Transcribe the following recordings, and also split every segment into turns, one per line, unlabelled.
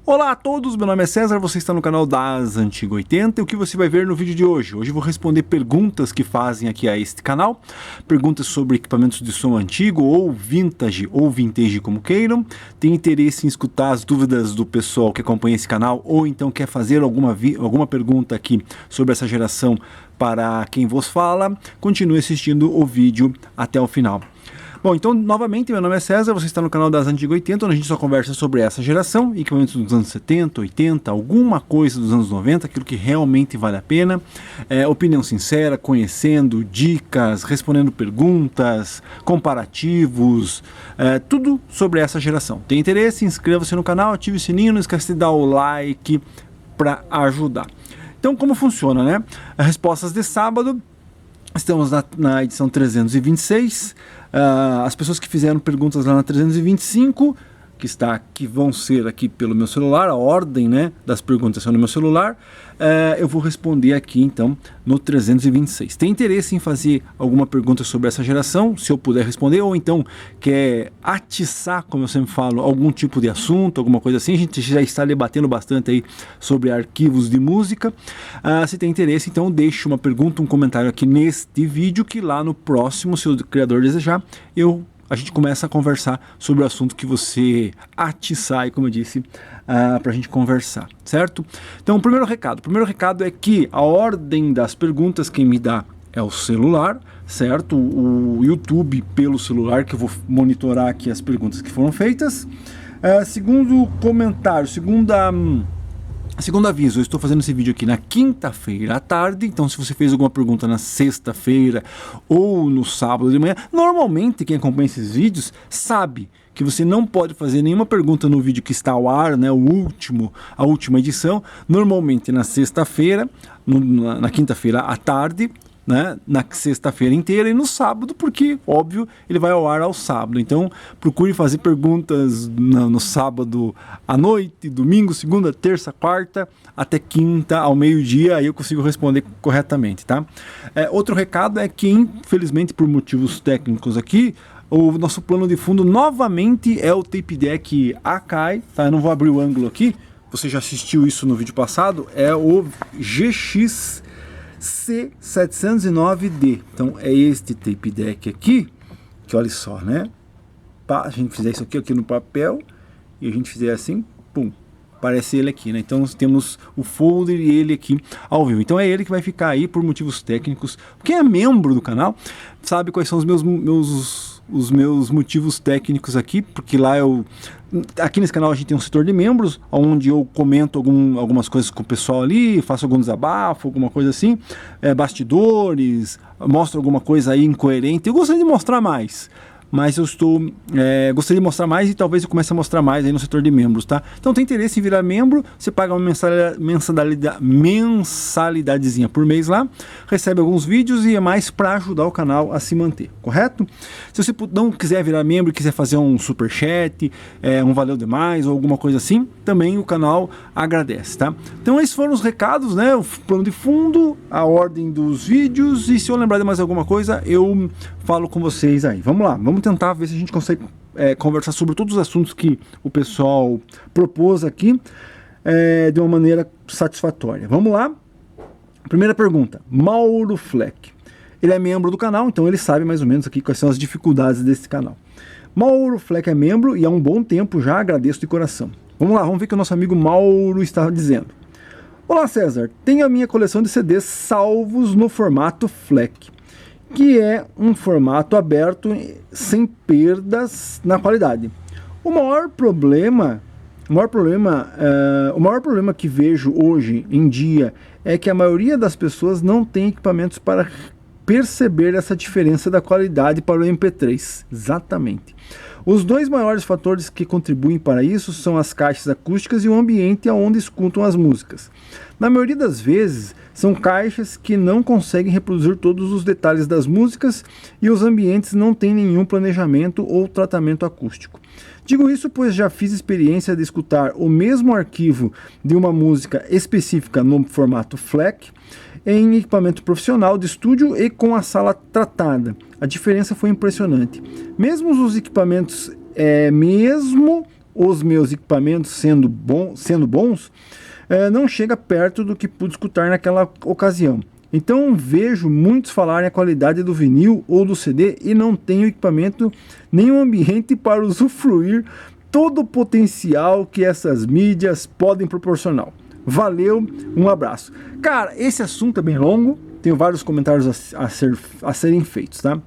Olá a todos, meu nome é César, você está no canal das Antigo 80 e o que você vai ver no vídeo de hoje? Hoje eu vou responder perguntas que fazem aqui a este canal, perguntas sobre equipamentos de som antigo ou vintage como queiram. Tem interesse em escutar as dúvidas do pessoal que acompanha esse canal ou então quer fazer alguma pergunta aqui sobre essa geração para quem vos fala? Continue assistindo o vídeo até o final. Bom, então, novamente, meu nome é César, você está no canal das Antigo 80, onde a gente só conversa sobre essa geração, equipamentos dos anos 70, 80, alguma coisa dos anos 90, aquilo que realmente vale a pena, opinião sincera, conhecendo, dicas, respondendo perguntas, comparativos, tudo sobre essa geração. Tem interesse? Inscreva-se no canal, ative o sininho, não esqueça de dar o like para ajudar. Então, como funciona, né? Respostas de sábado. Estamos na edição 326, as pessoas que fizeram perguntas lá na 325, que vão ser aqui pelo meu celular, a ordem, né, das perguntas são no meu celular, eu vou responder aqui então no 326. Tem interesse em fazer alguma pergunta sobre essa geração, se eu puder responder, ou então quer atiçar, como eu sempre falo, algum tipo de assunto, alguma coisa assim, a gente já está debatendo bastante aí sobre arquivos de música. Se tem interesse, então deixe uma pergunta, um comentário aqui neste vídeo, que lá no próximo, se o criador desejar, a gente começa a conversar sobre o assunto que você atiçar, como eu disse, para a gente conversar, certo? Então, o primeiro recado é que a ordem das perguntas quem me dá é o celular, certo? O YouTube pelo celular, que eu vou monitorar aqui as perguntas que foram feitas. Segundo comentário, segundo aviso, eu estou fazendo esse vídeo aqui na quinta-feira à tarde, então se você fez alguma pergunta na sexta-feira ou no sábado de manhã, normalmente quem acompanha esses vídeos sabe que você não pode fazer nenhuma pergunta no vídeo que está ao ar, né, a última edição, normalmente na sexta-feira, na quinta-feira à tarde, né, na sexta-feira inteira e no sábado, porque, óbvio, ele vai ao ar ao sábado. Então, procure fazer perguntas no sábado à noite, domingo, segunda, terça, quarta, até quinta, ao meio-dia, aí eu consigo responder corretamente, tá? Outro recado é que, infelizmente, por motivos técnicos aqui, o nosso plano de fundo novamente é o tape deck Akai, tá? Eu não vou abrir o ângulo aqui, você já assistiu isso no vídeo passado, é o GX C709D. Então é este tape deck aqui, que olha só, né? A gente fizer isso aqui no papel e a gente fizer assim, pum, aparece ele aqui, né? Então nós temos o folder e ele aqui ao vivo. Então é ele que vai ficar aí por motivos técnicos. Quem é membro do canal sabe quais são os meus motivos técnicos aqui, porque lá aqui nesse canal a gente tem um setor de membros, onde eu comento algumas coisas com o pessoal ali, faço algum desabafo, alguma coisa assim, bastidores, mostro alguma coisa aí incoerente. Eu gostaria de mostrar mais, mas eu gostaria de mostrar mais e talvez eu comece a mostrar mais aí no setor de membros, tá? Então tem interesse em virar membro, você paga uma mensalidadezinha por mês lá, recebe alguns vídeos e é mais para ajudar o canal a se manter, correto? Se você não quiser virar membro e quiser fazer um superchat, um valeu demais ou alguma coisa assim, também o canal agradece, tá? Então esses foram os recados, né? O plano de fundo, a ordem dos vídeos, e se eu lembrar de mais alguma coisa, eu falo com vocês aí. Vamos lá, vamos tentar ver se a gente consegue conversar sobre todos os assuntos que o pessoal propôs aqui de uma maneira satisfatória. Vamos lá. Primeira pergunta, Mauro Fleck. Ele é membro do canal, então ele sabe mais ou menos aqui quais são as dificuldades desse canal. Mauro Fleck é membro e há um bom tempo já, agradeço de coração. Vamos lá, vamos ver o que o nosso amigo Mauro está dizendo. Olá César, tenho a minha coleção de CDs salvos no formato FLAC, que é um formato aberto sem perdas na qualidade. O maior problema que vejo hoje em dia é que a maioria das pessoas não tem equipamentos para perceber essa diferença da qualidade para o MP3. Exatamente. Os dois maiores fatores que contribuem para isso são as caixas acústicas e o ambiente onde escutam as músicas. Na maioria das vezes, são caixas que não conseguem reproduzir todos os detalhes das músicas e os ambientes não têm nenhum planejamento ou tratamento acústico. Digo isso pois já fiz experiência de escutar o mesmo arquivo de uma música específica no formato FLAC em equipamento profissional de estúdio e com a sala tratada. A diferença foi impressionante. Mesmo os equipamentos os meus equipamentos sendo bons, não chega perto do que pude escutar naquela ocasião. Então vejo muitos falarem a qualidade do vinil ou do CD e não tenho equipamento nem um ambiente para usufruir todo o potencial que essas mídias podem proporcionar. Valeu, um abraço. Cara, esse assunto é bem longo, tenho vários comentários a serem feitos, tá?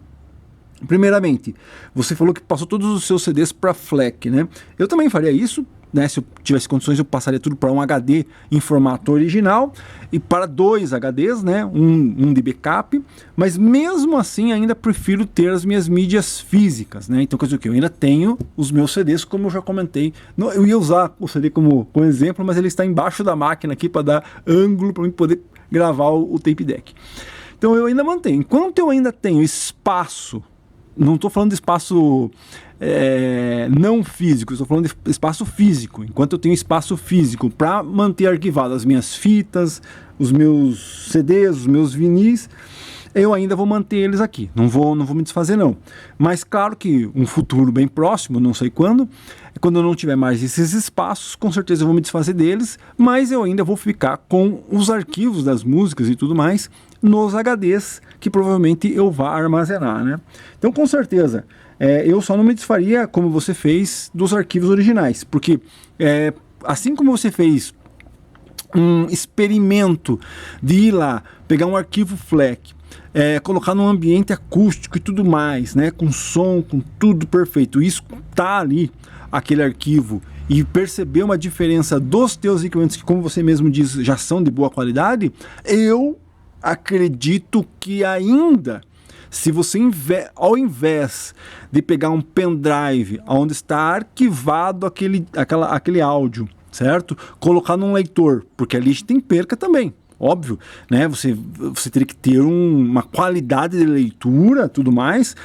Primeiramente, você falou que passou todos os seus CDs para FLAC, né? Eu também faria isso, né? Se eu tivesse condições, eu passaria tudo para um HD em formato original e para 2 HDs, né? Um de backup, mas mesmo assim ainda prefiro ter as minhas mídias físicas, né? Então, quer dizer o que? Eu ainda tenho os meus CDs, como eu já comentei. Eu ia usar o CD como exemplo, mas ele está embaixo da máquina aqui para dar ângulo para mim poder gravar o tape deck. Então eu ainda mantenho. Enquanto eu ainda tenho espaço, não estou falando de espaço não físico, estou falando de espaço físico. Enquanto eu tenho espaço físico para manter arquivado as minhas fitas, os meus CDs, os meus vinis, eu ainda vou manter eles aqui. Não vou me desfazer não. Mas claro que um futuro bem próximo, não sei quando eu não tiver mais esses espaços, com certeza eu vou me desfazer deles, mas eu ainda vou ficar com os arquivos das músicas e tudo mais nos HDs que provavelmente eu vá armazenar, né? Então, com certeza, eu só não me desfaria como você fez dos arquivos originais, porque assim como você fez um experimento de ir lá, pegar um arquivo FLAC, colocar num ambiente acústico e tudo mais, né, com som, com tudo perfeito, isso tá ali, aquele arquivo, e perceber uma diferença dos teus equipamentos que, como você mesmo diz, já são de boa qualidade, eu acredito que ainda, se você ao invés de pegar um pendrive onde está arquivado aquele áudio, certo? Colocar num leitor, porque ali tem perca também, óbvio, né? Você teria que ter uma qualidade de leitura, tudo mais,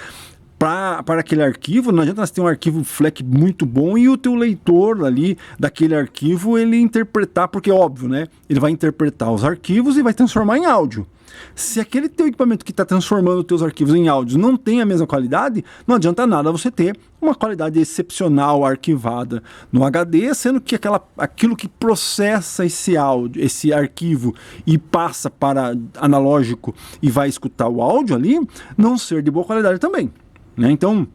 para aquele arquivo. Não adianta você ter um arquivo FLAC muito bom e o teu leitor ali daquele arquivo ele interpretar, porque óbvio, né? Ele vai interpretar os arquivos e vai transformar em áudio. Se aquele teu equipamento que está transformando os teus arquivos em áudios não tem a mesma qualidade, não adianta nada você ter uma qualidade excepcional arquivada no HD, sendo que aquilo que processa esse arquivo e passa para analógico e vai escutar o áudio ali, não ser de boa qualidade também, né? Então,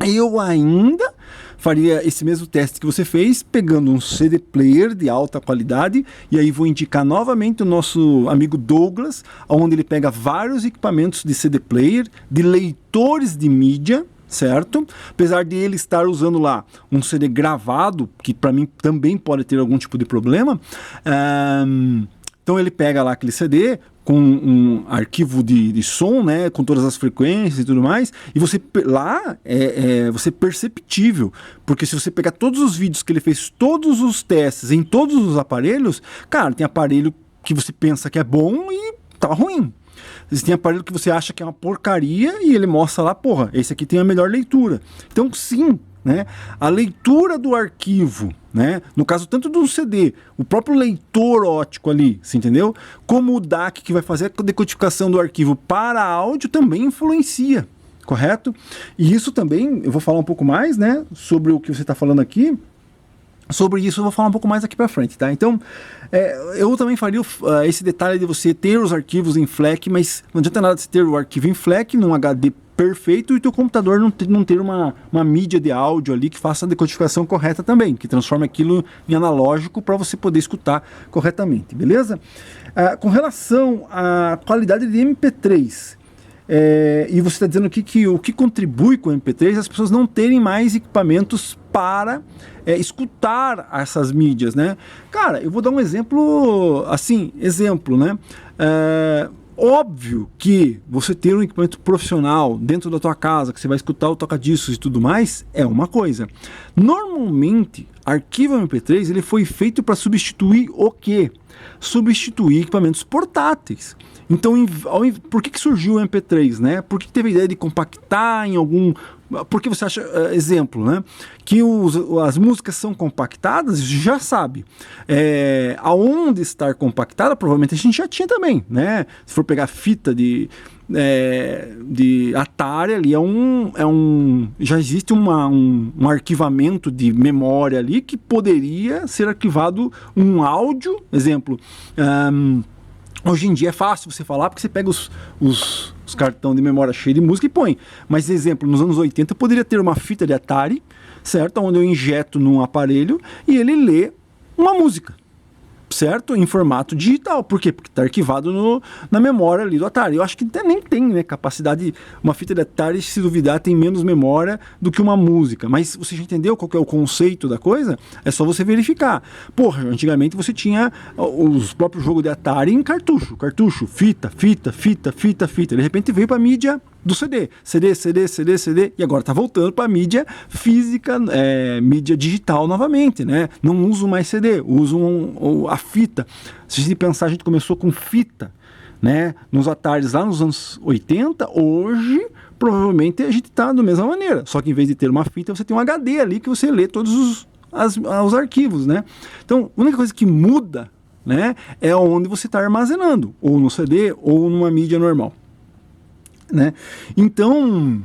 eu ainda faria esse mesmo teste que você fez, pegando um CD player de alta qualidade, e aí vou indicar novamente o nosso amigo Douglas, onde ele pega vários equipamentos de CD player, de leitores de mídia, certo? Apesar de ele estar usando lá um CD gravado, que para mim também pode ter algum tipo de problema, então ele pega lá aquele CD com um arquivo de som, né, com todas as frequências e tudo mais, e você lá você é perceptível, porque se você pegar todos os vídeos que ele fez, todos os testes em todos os aparelhos, cara, tem aparelho que você pensa que é bom e tá ruim. Tem aparelho que você acha que é uma porcaria e ele mostra lá, porra, esse aqui tem a melhor leitura. Então sim, né, a leitura do arquivo, né, no caso tanto do CD, o próprio leitor óptico ali, você entendeu? Como o DAC que vai fazer a decodificação do arquivo para áudio também influencia, correto? E isso também, eu vou falar um pouco mais, né, sobre o que você está falando aqui. Sobre isso eu vou falar um pouco mais aqui para frente, tá? Então, eu também faria esse detalhe de você ter os arquivos em FLAC, mas não adianta nada você ter o arquivo em FLAC num HD perfeito e o teu computador não ter uma mídia de áudio ali que faça a decodificação correta também, que transforme aquilo em analógico para você poder escutar corretamente, beleza? Com relação à qualidade de MP3, e você está dizendo aqui que o que contribui com o MP3 é as pessoas não terem mais equipamentos para escutar essas mídias, né? Cara, eu vou dar um exemplo, né? Óbvio que você ter um equipamento profissional dentro da tua casa, que você vai escutar o toca-discos e tudo mais, é uma coisa. Normalmente, arquivo MP3 ele foi feito para substituir o quê? Substituir equipamentos portáteis. Então, por que surgiu o MP3, né? Por que teve a ideia de compactar em algum Porque você acha, exemplo, né? Que as músicas são compactadas, já sabe. Aonde estar compactada, provavelmente a gente já tinha também, né? Se for pegar fita de Atari ali, já existe um arquivamento de memória ali que poderia ser arquivado um áudio, exemplo. Hoje em dia é fácil você falar, porque você pega os cartões de memória cheio de música e põe. Mas, exemplo, nos anos 80 eu poderia ter uma fita de Atari, certo? Onde eu injeto num aparelho e ele lê uma música, certo? Em formato digital. Por quê? Porque está arquivado na memória ali do Atari. Eu acho que nem tem, né, capacidade. Uma fita de Atari, se duvidar, tem menos memória do que uma música. Mas você já entendeu qual que é o conceito da coisa? É só você verificar. Porra, antigamente você tinha os próprios jogos de Atari em cartucho. Cartucho, fita. De repente veio para mídia do CD, e agora tá voltando para mídia física, mídia digital novamente, né? Não uso mais CD, uso a fita. Se a gente pensar, a gente começou com fita, né? Nos Ataris lá nos anos 80, hoje provavelmente a gente tá da mesma maneira, só que em vez de ter uma fita, você tem um HD ali que você lê todos os arquivos, né? Então, a única coisa que muda, né, é onde você está armazenando, ou no CD ou numa mídia normal. Né? Então,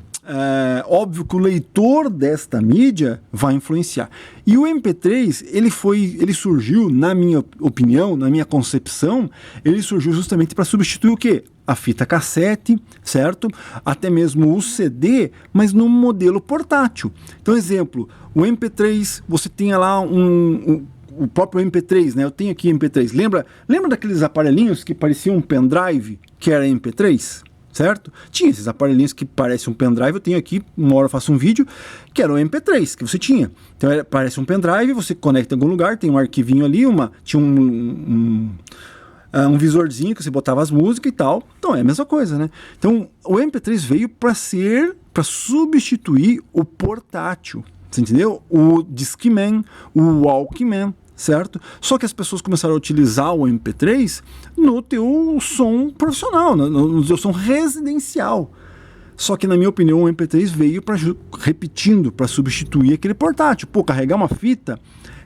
óbvio que o leitor desta mídia vai influenciar. E o MP3, ele surgiu, na minha opinião, na minha concepção, ele surgiu justamente para substituir o quê? A fita cassete, certo? Até mesmo o CD, mas num modelo portátil. Então, exemplo, o MP3, você tinha lá o próprio MP3, né? Eu tenho aqui MP3. Lembra daqueles aparelhinhos que pareciam um pendrive, que era MP3? Certo? Tinha esses aparelhinhos que parecem um pendrive, eu tenho aqui, uma hora eu faço um vídeo, que era o MP3, que você tinha. Então parece um pendrive, você conecta em algum lugar, tem um arquivinho ali, tinha um visorzinho que você botava as músicas e tal. Então é a mesma coisa, né? Então o MP3 veio para substituir o portátil, você entendeu? O Discman, o Walkman, certo? Só que as pessoas começaram a utilizar o MP3 no teu som profissional, no teu som residencial. Só que, na minha opinião, o MP3 veio para substituir aquele portátil. Pô, carregar uma fita,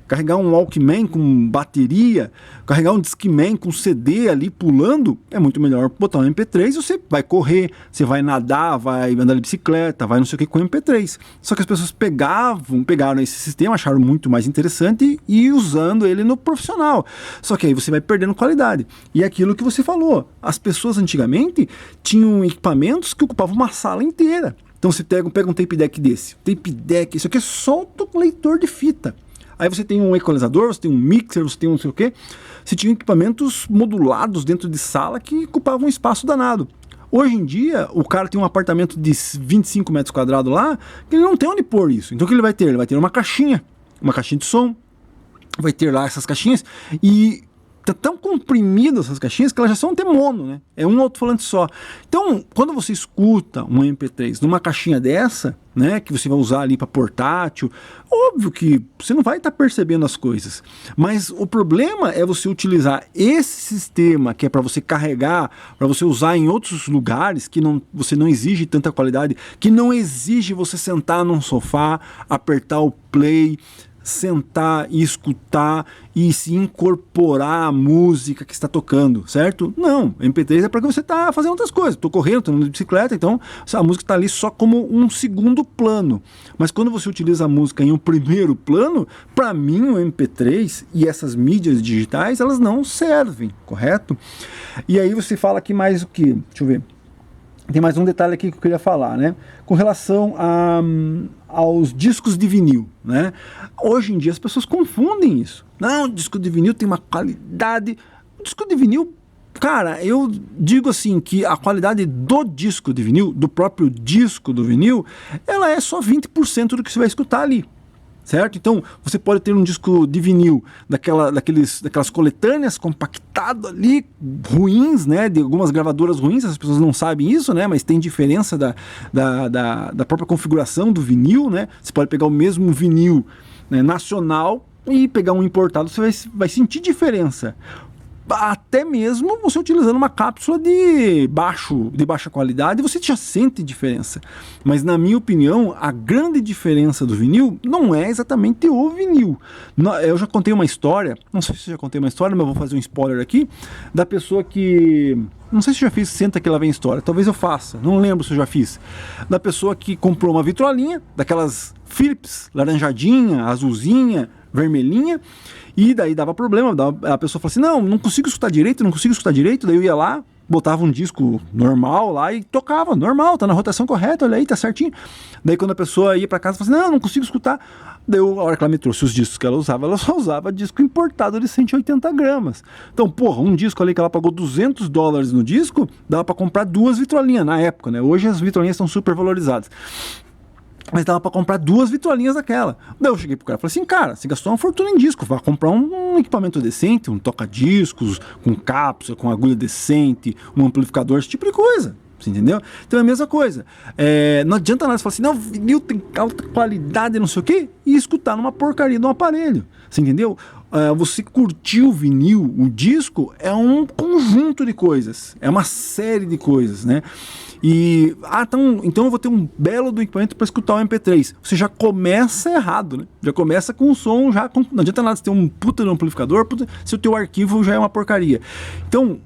carregar um Walkman com bateria, carregar um Discman com CD ali pulando, é muito melhor botar um MP3, você vai correr, você vai nadar, vai andar de bicicleta, vai não sei o que com o MP3. Só que as pessoas pegaram esse sistema, acharam muito mais interessante e usando ele no profissional. Só que aí você vai perdendo qualidade. E é aquilo que você falou, as pessoas antigamente tinham equipamentos que ocupavam uma sala inteira. Então você pega um tape deck desse, isso aqui é só um leitor de fita. Aí você tem um equalizador, você tem um mixer, você tem um não sei o quê. Você tinha equipamentos modulados dentro de sala que ocupavam um espaço danado. Hoje em dia, o cara tem um apartamento de 25 metros quadrados lá, que ele não tem onde pôr isso. Então o que ele vai ter? Ele vai ter uma caixinha de som, vai ter lá essas caixinhas e tá tão comprimidas essas caixinhas que elas já são até mono, né? É um alto-falante só. Então, quando você escuta um MP3 numa caixinha dessa, né, que você vai usar ali para portátil, óbvio que você não vai estar percebendo as coisas. Mas o problema é você utilizar esse sistema que é para você carregar, para você usar em outros lugares que você não exige tanta qualidade, que não exige você sentar num sofá, apertar o play, sentar e escutar e se incorporar à música que está tocando, certo? Não, MP3 é para que você está fazendo outras coisas. Estou correndo, estou andando de bicicleta, então a música está ali só como um segundo plano. Mas quando você utiliza a música em um primeiro plano, para mim o MP3 e essas mídias digitais, elas não servem, correto? E aí você fala aqui mais o que? Deixa eu ver. Tem mais um detalhe aqui que eu queria falar, né? Com relação aos discos de vinil, né? Hoje em dia as pessoas confundem isso. Não, o disco de vinil tem uma qualidade. O disco de vinil, cara, eu digo assim que a qualidade do disco de vinil, do próprio disco do vinil, ela é só 20% do que você vai escutar ali. Certo? Então, você pode ter um disco de vinil daquelas coletâneas compactado ali, ruins, né? De algumas gravadoras ruins, as pessoas não sabem isso, né? Mas tem diferença da própria configuração do vinil, né? Você pode pegar o mesmo vinil, né, nacional e pegar um importado, você vai sentir diferença. até mesmo você utilizando uma cápsula de baixa qualidade, você já sente diferença. Mas na minha opinião, a grande diferença do vinil não é exatamente o vinil. Eu já contei uma história, não sei se eu já contei uma história, mas vou fazer um spoiler aqui, da pessoa que... Não sei se eu já fiz, senta que lá vem história, talvez eu faça, não lembro se eu já fiz. Da pessoa que comprou uma vitrolinha, daquelas Philips, laranjadinha, azulzinha, vermelhinha, e daí dava problema, a pessoa falava assim, não consigo escutar direito, daí eu ia lá, botava um disco normal lá e tocava, normal, tá na rotação correta, olha aí, tá certinho. Daí quando a pessoa ia pra casa, falava assim, não consigo escutar. Daí a hora que ela me trouxe os discos que ela só usava disco importado de 180 gramas. Então, porra, um disco ali que ela pagou $200 no disco, dava pra comprar 2 vitrolinhas na época, né? Hoje as vitrolinhas estão super valorizadas. Mas dava pra comprar 2 vitrolinhas daquela. Daí eu cheguei pro cara e falei assim, cara, você gastou uma fortuna em disco, vai comprar um equipamento decente, um toca-discos, com cápsula, com agulha decente, um amplificador, esse tipo de coisa. Você entendeu? Então é a mesma coisa. Não adianta nada você falar assim, não, vinil tem alta qualidade, não sei o quê, e escutar numa porcaria de um aparelho. Você entendeu? Você curtir o vinil, o disco, é um conjunto de coisas, é uma série de coisas, né? E, então eu vou ter um belo do equipamento para escutar o MP3. Você já começa errado, né? Já começa com o som, não adianta nada você ter um puta no amplificador, se o teu arquivo já é uma porcaria. Então,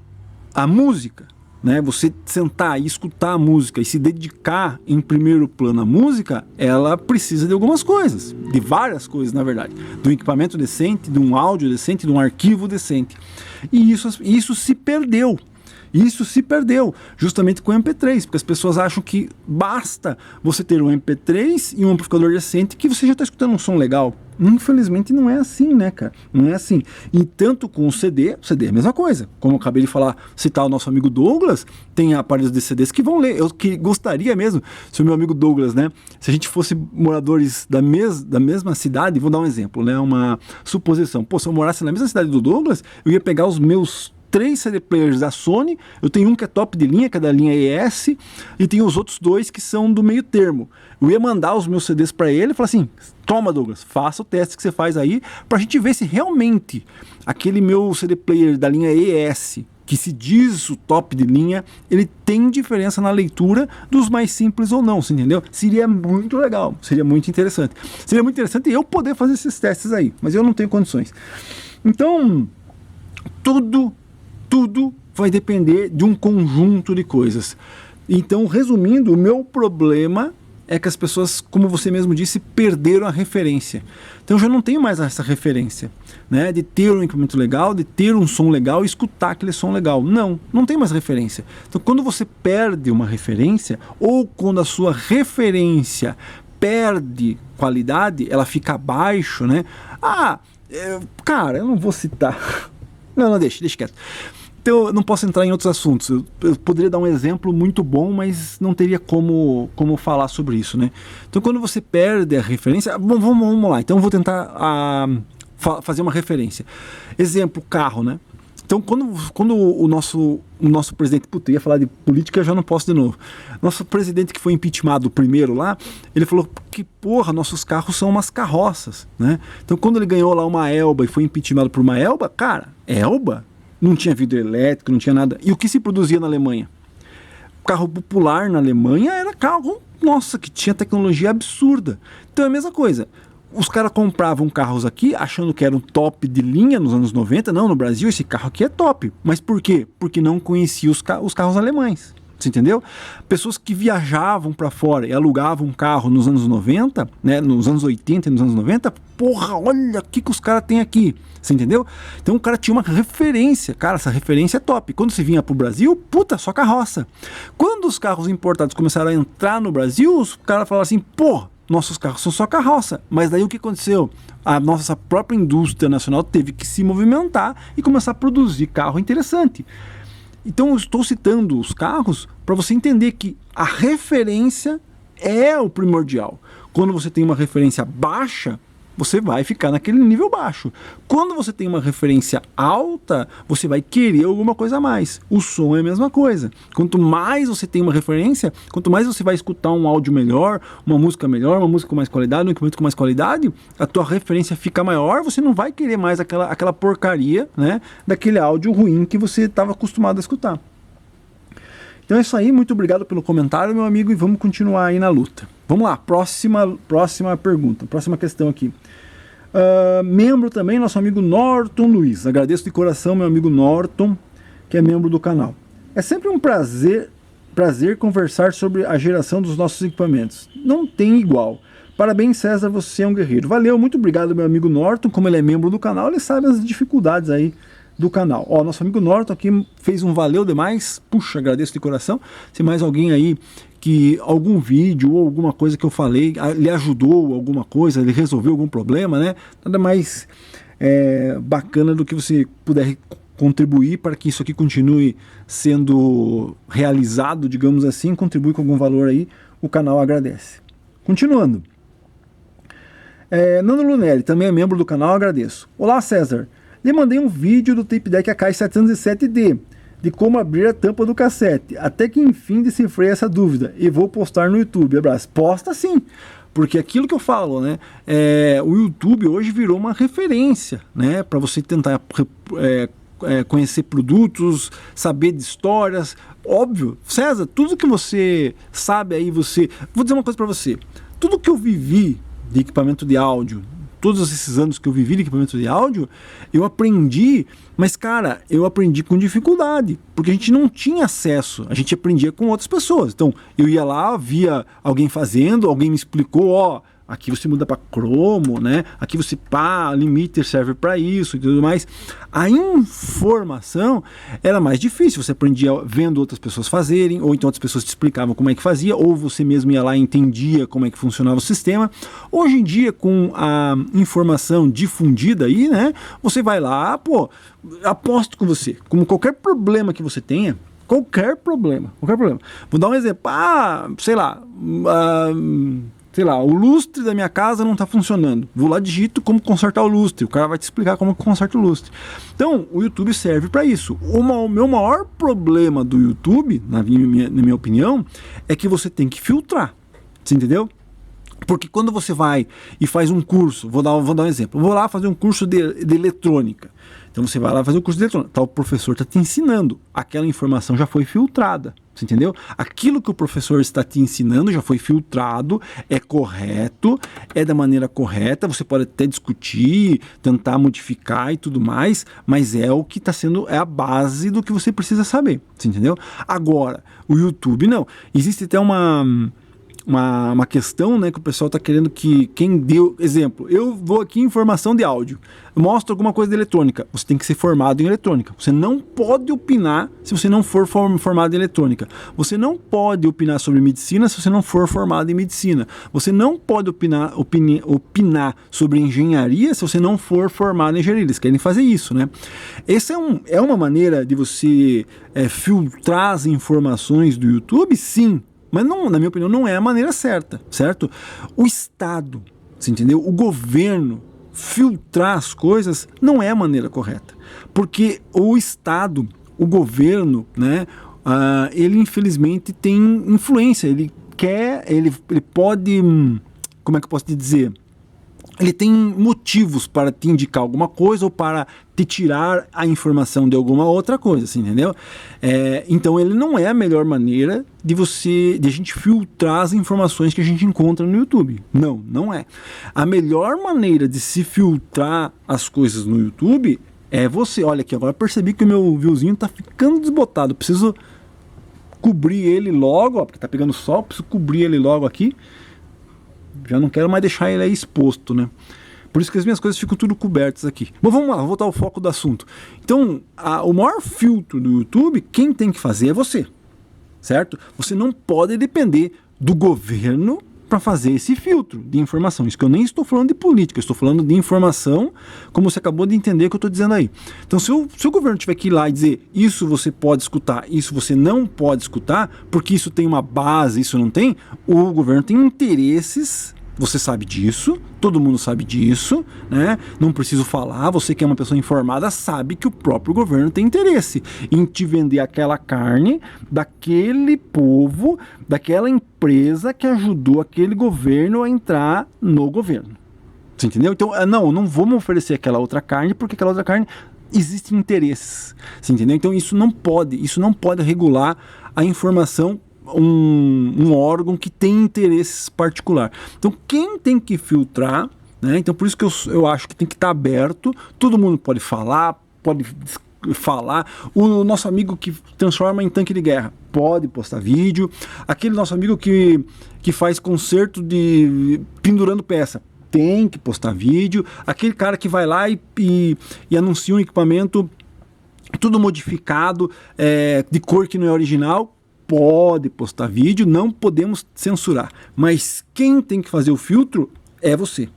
a música, né, você sentar e escutar a música e se dedicar em primeiro plano à música, ela precisa de algumas coisas, de várias coisas na verdade, de um equipamento decente, de um áudio decente, de um arquivo decente, e isso se perdeu. Isso se perdeu justamente com o MP3, porque as pessoas acham que basta você ter um MP3 e um amplificador decente que você já está escutando um som legal. Infelizmente não é assim, né, cara? Não é assim. E tanto com o CD é a mesma coisa. Como eu acabei de citar o nosso amigo Douglas, tem aparelhos de CDs que vão ler. Eu que gostaria mesmo, se o meu amigo Douglas, né, se a gente fosse moradores da mesma cidade, vou dar um exemplo, né, uma suposição. Pô, se eu morasse na mesma cidade do Douglas, eu ia pegar os meus 3 CD players da Sony, eu tenho um que é top de linha, que é da linha ES, e tenho os outros 2 que são do meio termo. Eu ia mandar os meus CDs para ele e falar assim, toma Douglas, faça o teste que você faz aí, pra gente ver se realmente aquele meu CD player da linha ES, que se diz o top de linha, ele tem diferença na leitura dos mais simples ou não, você entendeu? Seria muito legal, seria muito interessante. Seria muito interessante eu poder fazer esses testes aí, mas eu não tenho condições. Então, tudo vai depender de um conjunto de coisas. Então, resumindo, o meu problema é que as pessoas, como você mesmo disse, perderam a referência. Então, eu já não tenho mais essa referência, né, de ter um equipamento legal, de ter um som legal e escutar aquele som legal. Não tem mais referência. Então, quando você perde uma referência, ou quando a sua referência perde qualidade, ela fica abaixo, né? Cara, eu não vou citar... Não, deixa quieto. Então, eu não posso entrar em outros assuntos. Eu poderia dar um exemplo muito bom, mas não teria como falar sobre isso, né? Então, quando você perde a referência... Vamos lá. Então, eu vou tentar fazer uma referência. Exemplo, carro, né? Então, quando o nosso presidente... Puta, ia falar de política, já não posso de novo. Nosso presidente que foi impeachmentado primeiro lá, ele falou que, porra, nossos carros são umas carroças, né? Então, quando ele ganhou lá uma Elba e foi impeachmentado por uma Elba, cara, Elba... Não tinha vidro elétrico, não tinha nada. E o que se produzia na Alemanha? O carro popular na Alemanha era carro, nossa, que tinha tecnologia absurda. Então é a mesma coisa. Os caras compravam carros aqui achando que eram top de linha nos anos 90. Não, no Brasil esse carro aqui é top. Mas por quê? Porque não conhecia os carros alemães. Você entendeu? Pessoas que viajavam para fora e alugavam um carro nos anos 90, né, nos anos 80 e nos anos 90, porra, olha o que os caras têm aqui. Você entendeu? Então o cara tinha uma referência. Cara, essa referência é top. Quando você vinha pro Brasil, puta, só carroça. Quando os carros importados começaram a entrar no Brasil, os caras falaram assim, pô, nossos carros são só carroça. Mas daí o que aconteceu? A nossa própria indústria nacional teve que se movimentar e começar a produzir carro interessante. Então eu estou citando os carros para você entender que a referência é o primordial. Quando você tem uma referência baixa, você vai ficar naquele nível baixo. Quando você tem uma referência alta, você vai querer alguma coisa a mais. O som é a mesma coisa. Quanto mais você tem uma referência, quanto mais você vai escutar um áudio melhor, uma música com mais qualidade, um equipamento com mais qualidade, a tua referência fica maior, você não vai querer mais aquela porcaria, né, daquele áudio ruim que você estava acostumado a escutar. Então é isso aí, muito obrigado pelo comentário, meu amigo, e vamos continuar aí na luta. Vamos lá, próxima pergunta, próxima questão aqui. Membro também, nosso amigo Norton Luiz. Agradeço de coração, meu amigo Norton, que é membro do canal. É sempre um prazer conversar sobre a geração dos nossos equipamentos. Não tem igual. Parabéns, César, você é um guerreiro. Valeu, muito obrigado, meu amigo Norton. Como ele é membro do canal, ele sabe as dificuldades aí do canal. Ó, nosso amigo Norton aqui fez um valeu demais. Puxa, agradeço de coração. Se mais alguém aí que algum vídeo ou alguma coisa que eu falei lhe ajudou, alguma coisa, ele resolveu algum problema, né? Nada mais bacana do que você puder contribuir para que isso aqui continue sendo realizado, digamos assim, contribui com algum valor aí, o canal agradece. Continuando. Nando Lunelli, também é membro do canal, agradeço. Olá, César. Lhe mandei um vídeo do Tape Deck AK707D, de como abrir a tampa do cassete, até que enfim decifrei essa dúvida, e vou postar no YouTube. Abraço. Posta sim, porque aquilo que eu falo, né, o YouTube hoje virou uma referência, né, para você tentar conhecer produtos, saber de histórias. Óbvio, César, tudo que você sabe aí, vou dizer uma coisa para você, tudo que eu vivi de equipamento de áudio, todos esses anos que eu vivi de equipamento de áudio, eu aprendi, mas cara, eu aprendi com dificuldade, porque a gente não tinha acesso, a gente aprendia com outras pessoas. Então, eu ia lá, via alguém fazendo, alguém me explicou, ó, aqui você muda para cromo, né? Aqui você limiter serve para isso e tudo mais. A informação era mais difícil, você aprendia vendo outras pessoas fazerem, ou então outras pessoas te explicavam como é que fazia, ou você mesmo ia lá e entendia como é que funcionava o sistema. Hoje em dia, com a informação difundida aí, né? Você vai lá, pô, aposto com você, como qualquer problema que você tenha, qualquer problema. Vou dar um exemplo, sei lá, o lustre da minha casa não está funcionando. Vou lá, digito como consertar o lustre. O cara vai te explicar como conserta o lustre. Então, o YouTube serve para isso. O meu maior problema do YouTube, na minha opinião, é que você tem que filtrar. Você entendeu? Porque quando você vai e faz um curso, vou dar um exemplo. Vou lá fazer um curso de eletrônica. Então você vai lá fazer um curso de eletrônica. O professor está te ensinando. Aquela informação já foi filtrada. Você entendeu? Aquilo que o professor está te ensinando já foi filtrado, é correto, é da maneira correta, você pode até discutir, tentar modificar e tudo mais, mas é o que está sendo, é a base do que você precisa saber. Você entendeu? Agora, o YouTube não. Existe até uma questão, né, que o pessoal está querendo que quem deu, exemplo, eu vou aqui em formação de áudio, mostro alguma coisa de eletrônica, você tem que ser formado em eletrônica, você não pode opinar se você não for formado em eletrônica, você não pode opinar sobre medicina se você não for formado em medicina, você não pode opinar sobre engenharia se você não for formado em engenharia. Eles querem fazer isso, né? Essa é uma maneira de você filtrar as informações do YouTube, sim. Mas, não, na minha opinião, não é a maneira certa, certo? O Estado, você entendeu? O governo filtrar as coisas não é a maneira correta. Porque o Estado, o governo, né, ele infelizmente tem influência, ele pode, como é que eu posso te dizer? Ele tem motivos para te indicar alguma coisa ou para te tirar a informação de alguma outra coisa, assim, entendeu? Então ele não é a melhor maneira de a gente filtrar as informações que a gente encontra no YouTube. Não é. A melhor maneira de se filtrar as coisas no YouTube é você. Olha aqui, agora eu percebi que o meu viewzinho está ficando desbotado. Preciso cobrir ele logo, ó, porque está pegando sol, preciso cobrir ele logo aqui. Já não quero mais deixar ele aí exposto, né? Por isso que as minhas coisas ficam tudo cobertas aqui. Mas vamos lá, vou voltar ao foco do assunto. Então, o maior filtro do YouTube, quem tem que fazer é você, certo? Você não pode depender do governo para fazer esse filtro de informação. Isso que eu nem estou falando de política, eu estou falando de informação, como você acabou de entender o que eu estou dizendo aí. Então, se o governo tiver que ir lá e dizer isso você pode escutar, isso você não pode escutar, porque isso tem uma base, isso não tem, o governo tem interesses Você sabe disso, todo mundo sabe disso, né? Não preciso falar, você que é uma pessoa informada sabe que o próprio governo tem interesse em te vender aquela carne daquele povo, daquela empresa que ajudou aquele governo a entrar no governo. Você entendeu? Então, não vamos oferecer aquela outra carne, porque aquela outra carne existem interesses. Você entendeu? Então isso não pode regular a informação um órgão que tem interesses particular. Então quem tem que filtrar, né? Então por isso que eu acho que tem que estar aberto, todo mundo pode falar, o nosso amigo que transforma em tanque de guerra pode postar vídeo, aquele nosso amigo que faz concerto de pendurando peça tem que postar vídeo, aquele cara que vai lá e anuncia um equipamento tudo modificado, de cor que não é original, pode postar vídeo, não podemos censurar. Mas quem tem que fazer o filtro é você.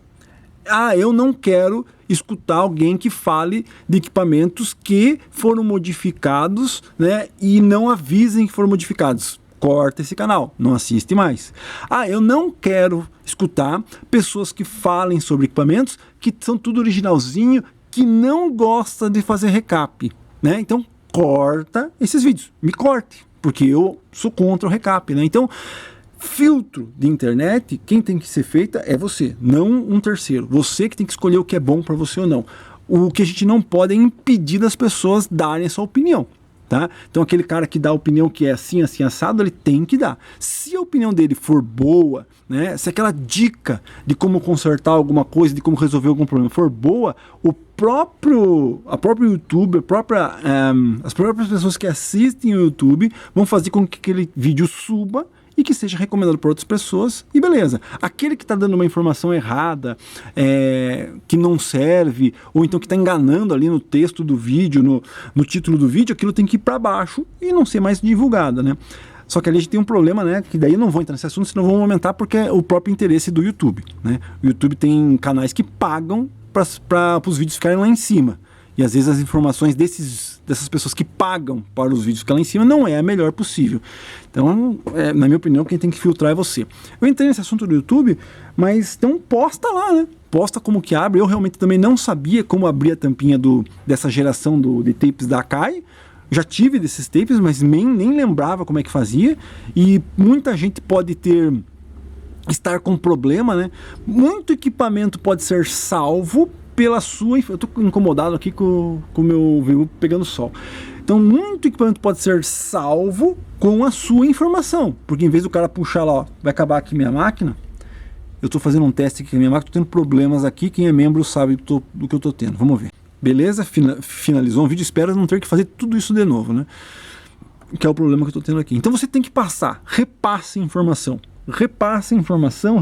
Eu não quero escutar alguém que fale de equipamentos que foram modificados, né, e não avisem que foram modificados. Corta esse canal, não assiste mais. Eu não quero escutar pessoas que falem sobre equipamentos que são tudo originalzinho, que não gosta de fazer recap, né? Então corta esses vídeos, me corte, porque eu sou contra o recap, né? Então, filtro de internet, quem tem que ser feita é você, não um terceiro. Você que tem que escolher o que é bom para você ou não. O que a gente não pode é impedir das pessoas darem a sua opinião. Tá? Então aquele cara que dá a opinião que é assim, assim, assado, ele tem que dar. Se a opinião dele for boa, né, se aquela dica de como consertar alguma coisa, de como resolver algum problema for boa, a próprio YouTube, as próprias pessoas que assistem o YouTube vão fazer com que aquele vídeo suba e que seja recomendado por outras pessoas, e beleza. Aquele que está dando uma informação errada, que não serve, ou então que está enganando ali no texto do vídeo, no título do vídeo, aquilo tem que ir para baixo e não ser mais divulgado, né? Só que ali a gente tem um problema, né? Que daí eu não vou entrar nesse assunto, senão vamos aumentar, porque é o próprio interesse do YouTube, né? O YouTube tem canais que pagam para os vídeos ficarem lá em cima. E às vezes as informações dessas pessoas que pagam para os vídeos ficar lá em cima não é a melhor possível. Então, na minha opinião, quem tem que filtrar é você. Eu entrei nesse assunto do YouTube, mas então posta lá, né? Posta como que abre. Eu realmente também não sabia como abrir a tampinha dessa geração de tapes da Akai. Já tive desses tapes, mas nem lembrava como é que fazia. E muita gente pode estar com problema, né? Muito equipamento pode ser salvo pela sua... Eu estou incomodado aqui com o meu veículo pegando sol. Então, muito equipamento pode ser salvo com a sua informação. Porque em vez do cara puxar lá, vai acabar aqui minha máquina, eu estou fazendo um teste aqui com a minha máquina, estou tendo problemas aqui, quem é membro sabe do que eu estou tendo. Vamos ver. Beleza? Finalizou o vídeo, espero não ter que fazer tudo isso de novo, né? Que é o problema que eu estou tendo aqui. Então você tem que repasse informação. Repasse informação,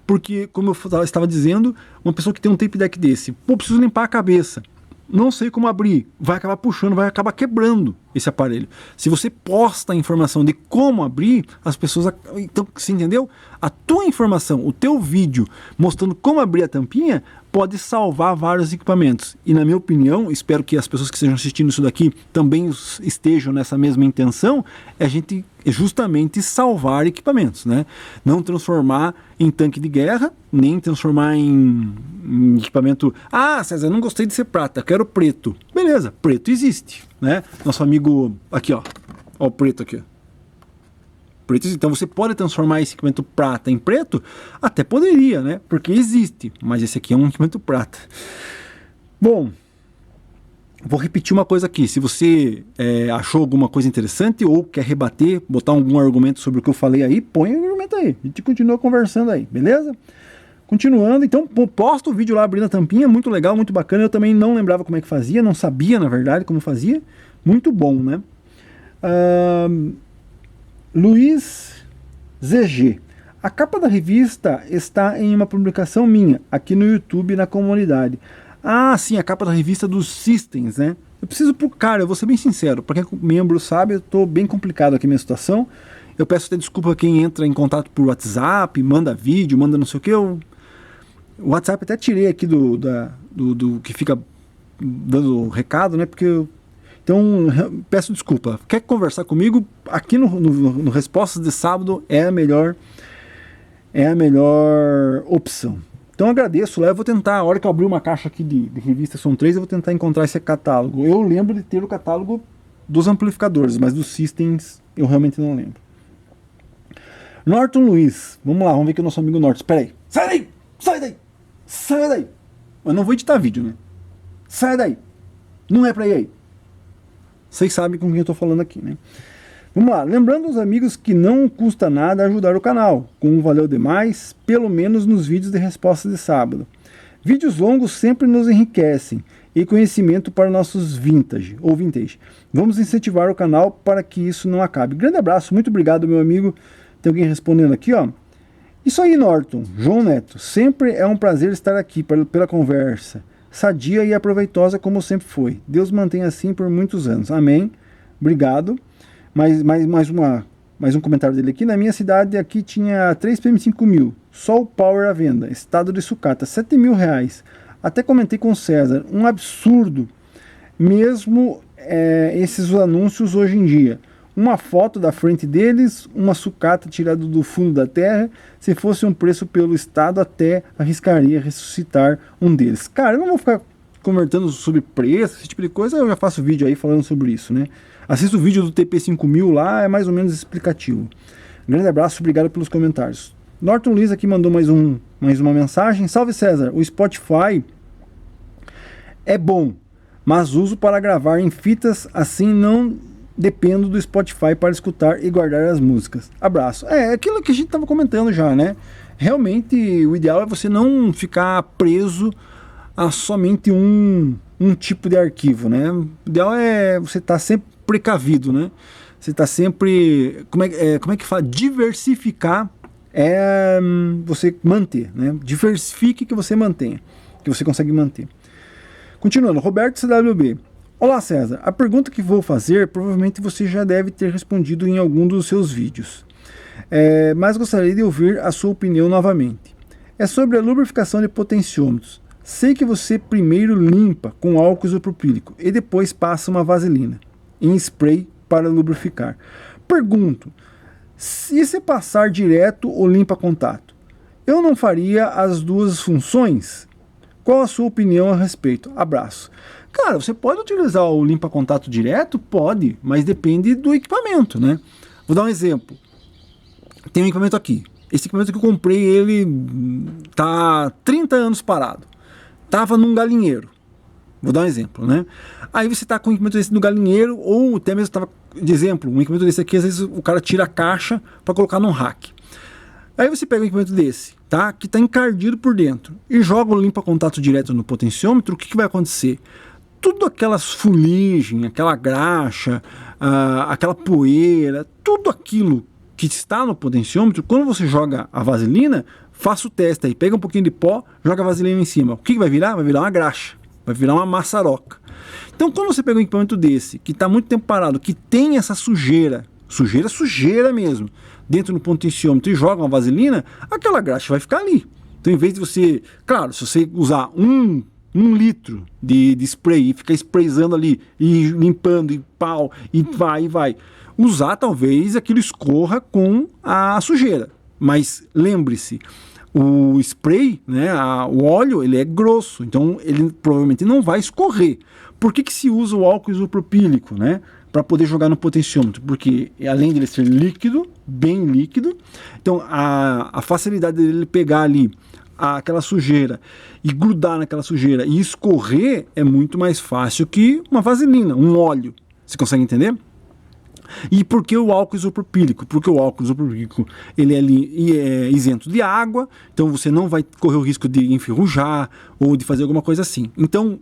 porque, como eu estava dizendo, uma pessoa que tem um tape deck desse, preciso limpar a cabeça, não sei como abrir, vai acabar puxando, vai acabar quebrando esse aparelho. Se você posta a informação de como abrir, as pessoas... Então, você entendeu? A tua informação, o teu vídeo mostrando como abrir a tampinha, pode salvar vários equipamentos. E na minha opinião, espero que as pessoas que estejam assistindo isso daqui também estejam nessa mesma intenção, é a gente justamente salvar equipamentos, né? Não transformar em tanque de guerra, nem transformar em equipamento... César, eu não gostei de ser prata, quero preto. Beleza, preto existe, né? Nosso amigo aqui, ó o preto aqui, ó. Preto, então você pode transformar esse equipamento prata em preto? Até poderia, né? Porque existe, mas esse aqui é um equipamento prata. Bom, vou repetir uma coisa aqui. Se você achou alguma coisa interessante ou quer rebater, botar algum argumento sobre o que eu falei aí, põe o argumento aí. A gente continua conversando aí, beleza? Continuando, então posta o vídeo lá abrindo a tampinha, muito legal, muito bacana. Eu também não lembrava como é que fazia, não sabia na verdade como fazia. Muito bom, né? Luiz ZG. A capa da revista está em uma publicação minha, aqui no YouTube, na comunidade. Sim, a capa da revista dos Systems, né? Eu preciso cara, eu vou ser bem sincero, para quem é membro sabe, eu estou bem complicado aqui a minha situação. Eu peço até desculpa a quem entra em contato por WhatsApp, manda vídeo, manda não sei o que. O WhatsApp até tirei aqui do que fica dando recado, né? Então, peço desculpa. Quer conversar comigo? Aqui no Respostas de Sábado é a melhor é a melhor opção. Então agradeço lá, eu vou tentar, a hora que eu abrir uma caixa aqui de revista Som 3, eu vou tentar encontrar esse catálogo. Eu lembro de ter o catálogo dos amplificadores, mas dos systems eu realmente não lembro. Norton Luiz, vamos lá, vamos ver aqui o nosso amigo Norton. Espera aí, sai daí, sai daí, sai daí. Eu não vou editar vídeo, né? Sai daí, não é pra ir aí. Vocês sabem com quem eu tô falando aqui, né? Vamos lá, lembrando aos amigos que não custa nada ajudar o canal, com um valeu demais, pelo menos nos vídeos de resposta de sábado. Vídeos longos sempre nos enriquecem e conhecimento para nossos vintage. Vamos incentivar o canal para que isso não acabe. Grande abraço, muito obrigado, meu amigo. Tem alguém respondendo aqui, ó. Isso aí, Norton, João Neto, sempre é um prazer estar aqui pela conversa, sadia e aproveitosa como sempre foi. Deus mantenha assim por muitos anos. Amém. Obrigado. Mais um comentário dele aqui. Na minha cidade aqui tinha 3 PM5000, só o Power à venda, estado de sucata, R$7.000. Até comentei com o César, um absurdo mesmo esses anúncios hoje em dia. Uma foto da frente deles, uma sucata tirada do fundo da terra. Se fosse um preço pelo estado, até arriscaria ressuscitar um deles. Cara, eu não vou ficar conversando sobre preço, esse tipo de coisa, eu já faço vídeo aí falando sobre isso, né? Assista o vídeo do TP5000 lá, é mais ou menos explicativo. Grande abraço, obrigado pelos comentários. Norton Luiz aqui mandou mais uma mensagem. Salve César, o Spotify é bom, mas uso para gravar em fitas, assim não dependo do Spotify para escutar e guardar as músicas. Abraço. É aquilo que a gente estava comentando já, né? Realmente o ideal é você não ficar preso a somente um tipo de arquivo, né? O ideal é você estar sempre precavido, né? Você está sempre, como é que fala? Diversificar é você manter, né? Diversifique que você mantenha, que você consegue manter. Continuando, Roberto CWB. Olá César, a pergunta que vou fazer provavelmente você já deve ter respondido em algum dos seus vídeos, mas gostaria de ouvir a sua opinião novamente. É sobre a lubrificação de potenciômetros. Sei que você primeiro limpa com álcool isopropílico e depois passa uma vaselina em spray para lubrificar. Pergunto, se passar direto ou limpa contato, eu não faria as duas funções? Qual a sua opinião a respeito? Abraço. Cara, você pode utilizar o limpa contato direto? Pode, mas depende do equipamento, né? Vou dar um exemplo. Tem um equipamento aqui. Esse equipamento que eu comprei, ele tá 30 anos parado. Tava num galinheiro. Vou dar um exemplo, né? Aí você tá com um equipamento desse no galinheiro, ou até mesmo tava, de exemplo, um equipamento desse aqui, às vezes o cara tira a caixa para colocar num rack. Aí você pega um equipamento desse, tá? Que tá encardido por dentro, e joga o limpa contato direto no potenciômetro, o que vai acontecer? Tudo aquelas fuligem, aquela graxa, aquela poeira, tudo aquilo que está no potenciômetro, quando você joga a vaselina, faça o teste aí, pega um pouquinho de pó, joga a vaselina em cima. O que vai virar? Vai virar uma graxa, vai virar uma maçaroca. Então quando você pega um equipamento desse, que está muito tempo parado, que tem essa sujeira mesmo, dentro do potenciômetro, e joga uma vaselina, aquela graxa vai ficar ali. Então em vez de você, claro, se você usar um litro de spray e ficar sprayzando ali, e limpando, e pau, e vai, usar talvez aquilo escorra com a sujeira. Mas lembre-se, o spray, né, o óleo, ele é grosso, então ele provavelmente não vai escorrer. Por que se usa o álcool isopropílico, né, para poder jogar no potenciômetro? Porque além de ele ser líquido, bem líquido, então a facilidade dele pegar ali aquela sujeira e grudar naquela sujeira e escorrer é muito mais fácil que uma vaselina, um óleo. Você consegue entender? E por que o álcool isopropílico? Porque o álcool isopropílico ele é isento de água, então você não vai correr o risco de enferrujar ou de fazer alguma coisa assim. Então,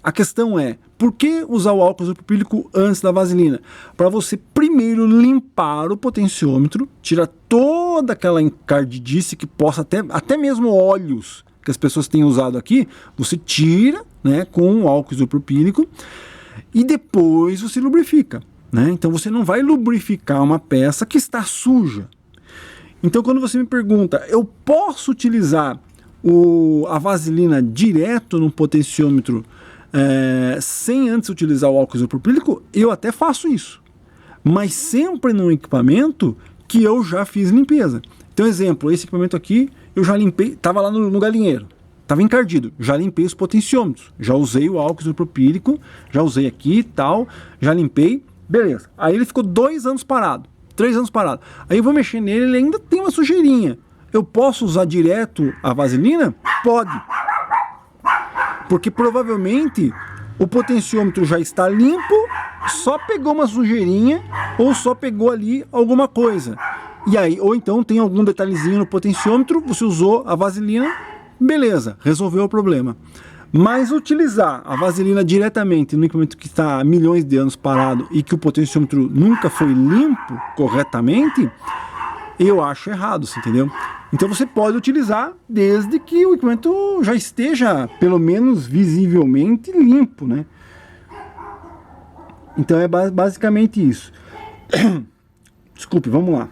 a questão é, por que usar o álcool isopropílico antes da vaselina? Para você primeiro limpar o potenciômetro, tirar toda aquela encardidice que possa até mesmo óleos que as pessoas têm usado aqui, você tira, né, com o álcool isopropílico e depois você lubrifica, né? Então você não vai lubrificar uma peça que está suja. Então quando você me pergunta, eu posso utilizar a vaselina direto no potenciômetro sem antes utilizar o álcool isopropílico? Eu até faço isso, mas sempre num equipamento que eu já fiz limpeza. Então, exemplo, esse equipamento aqui, eu já limpei, estava lá no galinheiro, estava encardido, já limpei os potenciômetros, já usei o álcool isopropílico, já usei aqui e tal, já limpei, beleza. Aí ele ficou 2 anos parado, 3 anos parado. Aí eu vou mexer nele, ele ainda tem uma sujeirinha. Eu posso usar direto a vaselina? Pode. Porque provavelmente o potenciômetro já está limpo, só pegou uma sujeirinha ou só pegou ali alguma coisa. E aí, ou então tem algum detalhezinho no potenciômetro, você usou a vaselina, beleza, resolveu o problema. Mas utilizar a vaselina diretamente no equipamento que está há milhões de anos parado e que o potenciômetro nunca foi limpo corretamente, eu acho errado, entendeu? Então você pode utilizar desde que o equipamento já esteja, pelo menos visivelmente, limpo, né? Então é basicamente isso. Desculpe, vamos lá.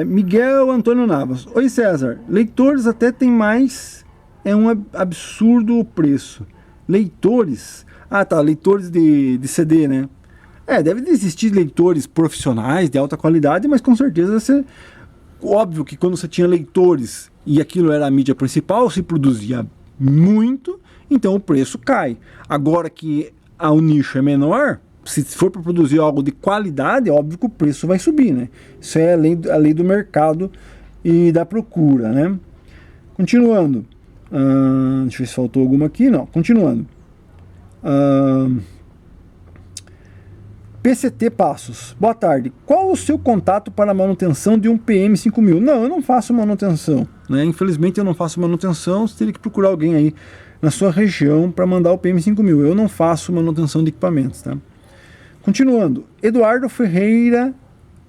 Miguel Antônio Navas. Oi César, leitores até tem mais, é um absurdo o preço. Leitores? Ah tá, leitores de CD, né? Deve existir leitores profissionais de alta qualidade, mas com certeza óbvio que quando você tinha leitores e aquilo era a mídia principal, se produzia muito, então o preço cai. Agora que o nicho é menor, se for para produzir algo de qualidade, é óbvio que o preço vai subir, né? Isso é a lei do mercado e da procura, né? Continuando. Deixa eu ver se faltou alguma aqui. Não, continuando. PCT Passos. Boa tarde. Qual o seu contato para a manutenção de um PM5000? Não, eu não faço manutenção, né? Infelizmente eu não faço manutenção. Você teria que procurar alguém aí na sua região para mandar o PM5000. Eu não faço manutenção de equipamentos, tá? Continuando, Eduardo Ferreira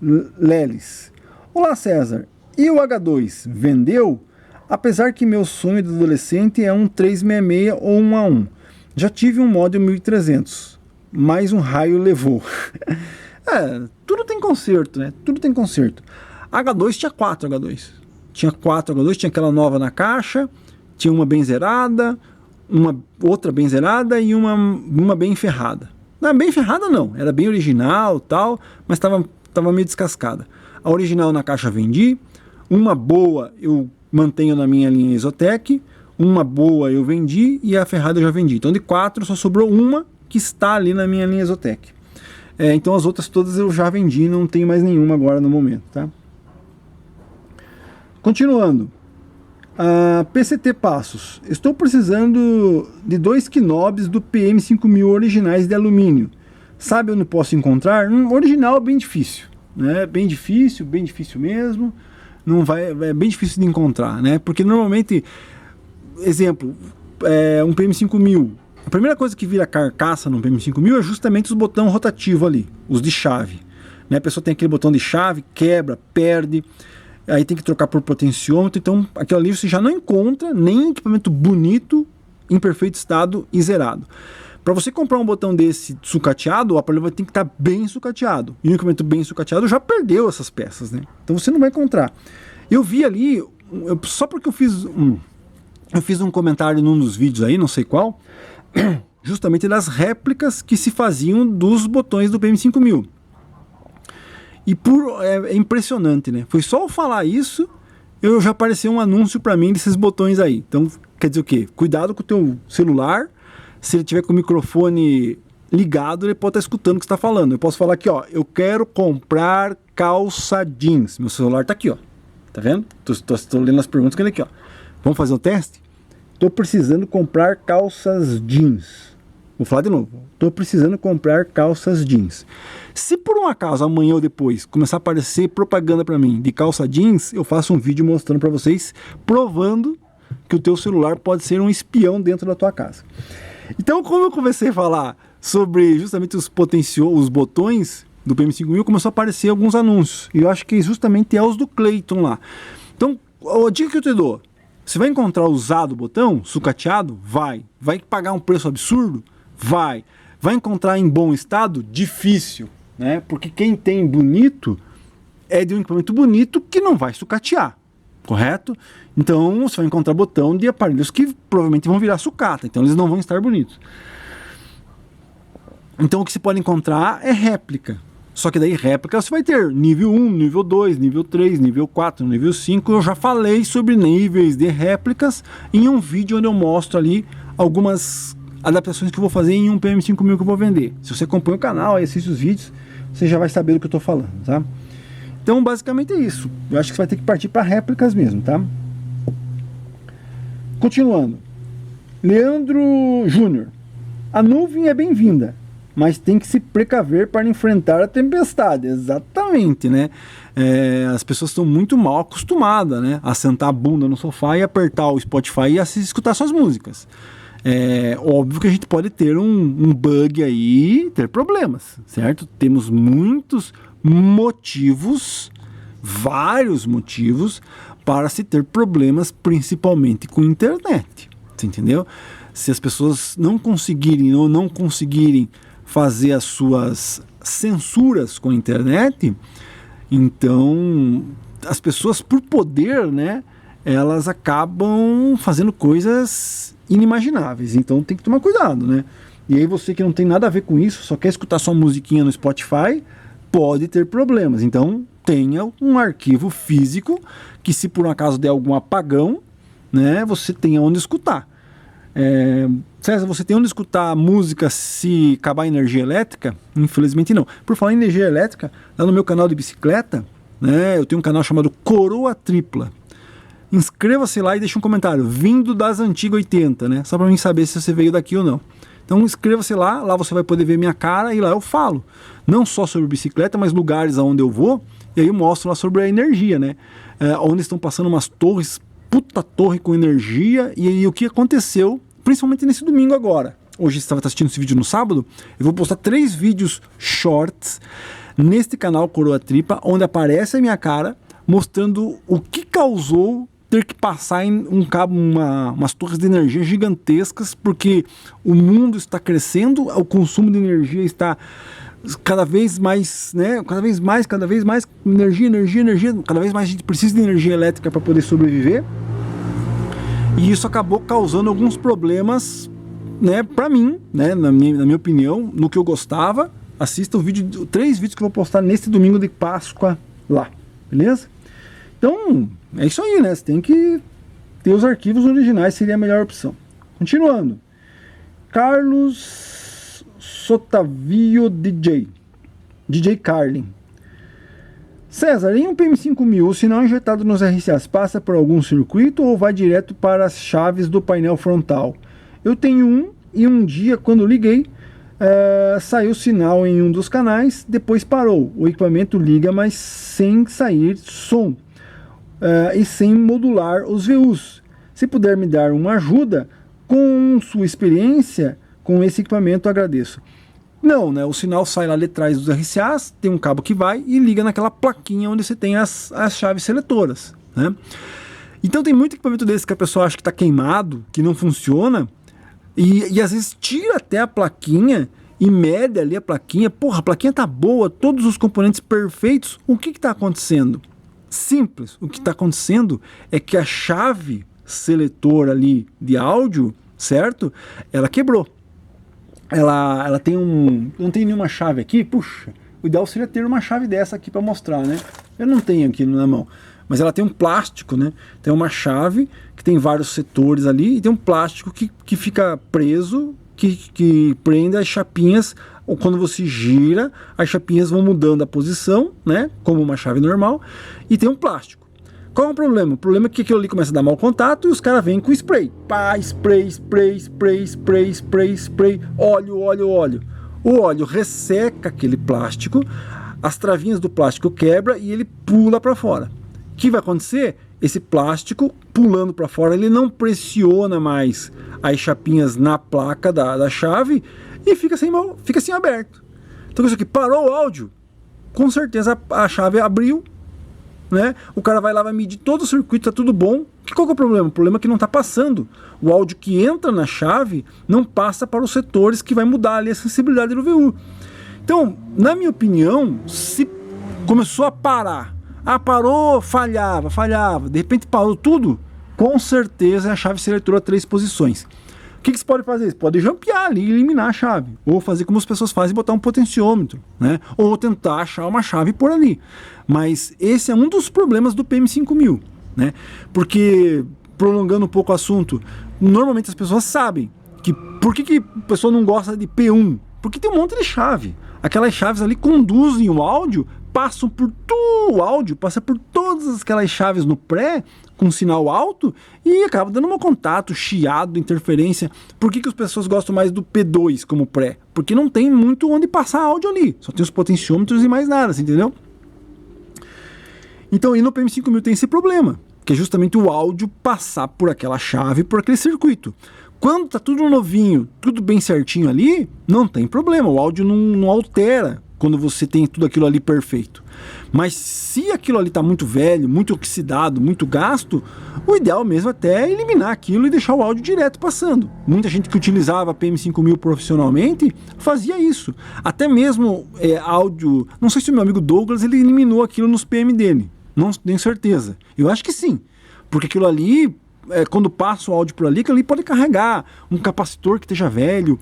Leles. Olá César, e o H2 vendeu? Apesar que meu sonho de adolescente é um 366 ou um A1. Já tive um Model 1300, mas um raio levou. Tudo tem conserto, né? Tudo tem conserto. H2 tinha 4 H2. Tinha 4 H2, tinha aquela nova na caixa, tinha uma bem zerada, uma outra bem zerada e uma bem ferrada. Não, bem ferrada não, era bem original tal, mas estava meio descascada. A original na caixa vendi, uma boa eu mantenho na minha linha Exotec, uma boa eu vendi e a ferrada eu já vendi. Então de 4 só sobrou uma que está ali na minha linha Exotec. Então as outras todas eu já vendi, não tenho mais nenhuma agora no momento, tá? Continuando. PCT Passos. Estou precisando de 2 knobs do PM5000 originais de alumínio. Sabe onde posso encontrar? Original é bem difícil, né? Bem difícil mesmo. É bem difícil de encontrar, né? Porque normalmente, exemplo, um PM5000. A primeira coisa que vira carcaça no PM5000 é justamente os botões rotativos ali, os de chave, né? A pessoa tem aquele botão de chave, quebra, perde. Aí tem que trocar por potenciômetro, então aquilo ali você já não encontra nem equipamento bonito, em perfeito estado e zerado. Para você comprar um botão desse sucateado, o aparelho vai ter que estar bem sucateado. E um equipamento bem sucateado já perdeu essas peças, né? Então você não vai encontrar. Eu vi ali, só porque eu fiz um comentário num dos vídeos aí, não sei qual, justamente das réplicas que se faziam dos botões do PM5000. E é impressionante, né? Foi só eu falar isso, já apareceu um anúncio para mim desses botões aí. Então, quer dizer o quê? Cuidado com o teu celular. Se ele tiver com o microfone ligado, ele pode estar escutando o que você está falando. Eu posso falar aqui, ó, eu quero comprar calça jeans. Meu celular está aqui, ó. Tá vendo? Estou lendo as perguntas que ele aqui, ó. Vamos fazer um teste? Estou precisando comprar calças jeans. Vou falar de novo. Estou precisando comprar calças jeans. Se por um acaso amanhã ou depois começar a aparecer propaganda para mim de calça jeans, eu faço um vídeo mostrando para vocês, provando que o teu celular pode ser um espião dentro da tua casa. Então, como eu comecei a falar sobre justamente os botões do PM5000, começou a aparecer alguns anúncios. E eu acho que justamente é os do Clayton lá. Então, a dica que eu te dou: você vai encontrar usado o botão, sucateado? Vai. Vai pagar um preço absurdo? Vai. Vai encontrar em bom estado? Difícil, né? Porque quem tem bonito é de um equipamento bonito que não vai sucatear, correto? Então você vai encontrar botão de aparelhos que provavelmente vão virar sucata, então eles não vão estar bonitos. Então o que você pode encontrar é réplica, Só que daí réplica você vai ter nível 1, nível 2, nível 3, nível 4, nível 5. Eu já falei sobre níveis de réplicas em um vídeo onde eu mostro ali algumas adaptações que eu vou fazer em um PM5000 que eu vou vender. Se você acompanha o canal e assiste os vídeos, você já vai saber do que eu estou falando, tá? Então basicamente é isso. Eu acho que você vai ter que partir para réplicas mesmo, tá? Continuando. Leandro Júnior. A nuvem é bem-vinda, mas tem que se precaver para enfrentar a tempestade. Exatamente, né? As pessoas estão muito mal acostumadas, né? A sentar a bunda no sofá e apertar o Spotify e escutar suas músicas. É óbvio que a gente pode ter um bug aí, ter problemas, certo? Temos muitos motivos, vários motivos, para se ter problemas, principalmente com a internet. Você entendeu? Se as pessoas não conseguirem ou não conseguirem fazer as suas censuras com a internet, então as pessoas, por poder, né, elas acabam fazendo coisas inimagináveis. Então tem que tomar cuidado, né? E aí você que não tem nada a ver com isso, só quer escutar sua musiquinha no Spotify, pode ter problemas. Então tenha um arquivo físico que, se por um acaso der algum apagão, né, você tenha onde escutar. César, você tem onde escutar música se acabar a energia elétrica? Infelizmente não. Por falar em energia elétrica, lá no meu canal de bicicleta, né, eu tenho um canal chamado Coroa Tripla. Inscreva-se lá e deixe um comentário, vindo das antigas 80, né? Só para mim saber se você veio daqui ou não. Então inscreva-se lá você vai poder ver minha cara e lá eu falo. Não só sobre bicicleta, mas lugares aonde eu vou, e aí eu mostro lá sobre a energia, né? Onde estão passando umas torres, puta torre com energia, e aí o que aconteceu, principalmente nesse domingo agora. Hoje você estava assistindo esse vídeo no sábado, eu vou postar 3 vídeos shorts neste canal Coroa Tripla, onde aparece a minha cara, mostrando o que causou ter que passar em um cabo, umas torres de energia gigantescas, porque o mundo está crescendo, o consumo de energia está cada vez mais, né? Cada vez mais, energia, cada vez mais a gente precisa de energia elétrica para poder sobreviver. E isso acabou causando alguns problemas, né, para mim, né, na minha opinião, no que eu gostava. Assista o vídeo, 3 vídeos que eu vou postar neste domingo de Páscoa lá, beleza? Então, é isso aí, né? Você tem que ter os arquivos originais, seria a melhor opção. Continuando. Carlos Sotavio DJ Carlin. César, em um PM5000, o sinal injetado nos RCAs passa por algum circuito ou vai direto para as chaves do painel frontal? Eu tenho um e um dia, quando liguei, saiu sinal em um dos canais, depois parou. O equipamento liga, mas sem sair som. E sem modular os VUs. Se puder me dar uma ajuda com sua experiência com esse equipamento, agradeço. Não, né? O sinal sai lá de trás dos RCAs, tem um cabo que vai e liga naquela plaquinha onde você tem as chaves seletoras, né? Então tem muito equipamento desse que a pessoa acha que está queimado, que não funciona, e às vezes tira até a plaquinha e mede ali a plaquinha. Porra, a plaquinha tá boa, todos os componentes perfeitos. O que está acontecendo? Simples, o que está acontecendo é que a chave seletora ali de áudio, certo? Ela quebrou. Ela tem não tem nenhuma chave aqui, puxa, o ideal seria ter uma chave dessa aqui para mostrar, né? Eu não tenho aqui na mão, mas ela tem um plástico, né? Tem uma chave que tem vários setores ali e tem um plástico que fica preso, que prende as chapinhas. Ou quando você gira, as chapinhas vão mudando a posição, né? Como uma chave normal, e tem um plástico. Qual é o problema? O problema é que aquilo ali começa a dar mau contato e os caras vêm com spray. Pá, spray, óleo. O óleo resseca aquele plástico, as travinhas do plástico quebram e ele pula para fora. O que vai acontecer? Esse plástico pulando para fora, ele não pressiona mais as chapinhas na placa da chave e fica assim aberto. Então isso aqui parou o áudio, com certeza a chave abriu, né? O cara vai lá, vai medir todo o circuito, tá tudo bom. Qual que é o problema? O problema é que não está passando. O áudio que entra na chave não passa para os setores que vai mudar ali a sensibilidade do VU. Então, na minha opinião, se começou a parar, parou, falhava, de repente parou tudo, com certeza é a chave seletora 3 posições. que você pode fazer? Você pode jampear ali e eliminar a chave. Ou fazer como as pessoas fazem, botar um potenciômetro, né? Ou tentar achar uma chave por ali. Mas esse é um dos problemas do PM5000, né? Porque, prolongando um pouco o assunto, normalmente as pessoas sabem que por que a pessoa não gosta de P1? Porque tem um monte de chave. Aquelas chaves ali conduzem o áudio, passam por todo o áudio, passa por todas aquelas chaves no pré, com sinal alto, e acaba dando um contato, chiado, interferência. Por que as pessoas gostam mais do P2 como pré? Porque não tem muito onde passar áudio ali, só tem os potenciômetros e mais nada, entendeu? Então, e no PM5000 tem esse problema, que é justamente o áudio passar por aquela chave, por aquele circuito. Quando tá tudo novinho, tudo bem certinho ali, não tem problema, o áudio não altera quando você tem tudo aquilo ali perfeito. Mas se aquilo ali tá muito velho, muito oxidado, muito gasto, o ideal mesmo até é eliminar aquilo e deixar o áudio direto passando. Muita gente que utilizava PM5000 profissionalmente fazia isso. Até mesmo áudio, não sei se o meu amigo Douglas ele eliminou aquilo nos PM dele, não tenho certeza. Eu acho que sim, porque aquilo ali, quando passa o áudio por ali, que ali pode carregar um capacitor que esteja velho,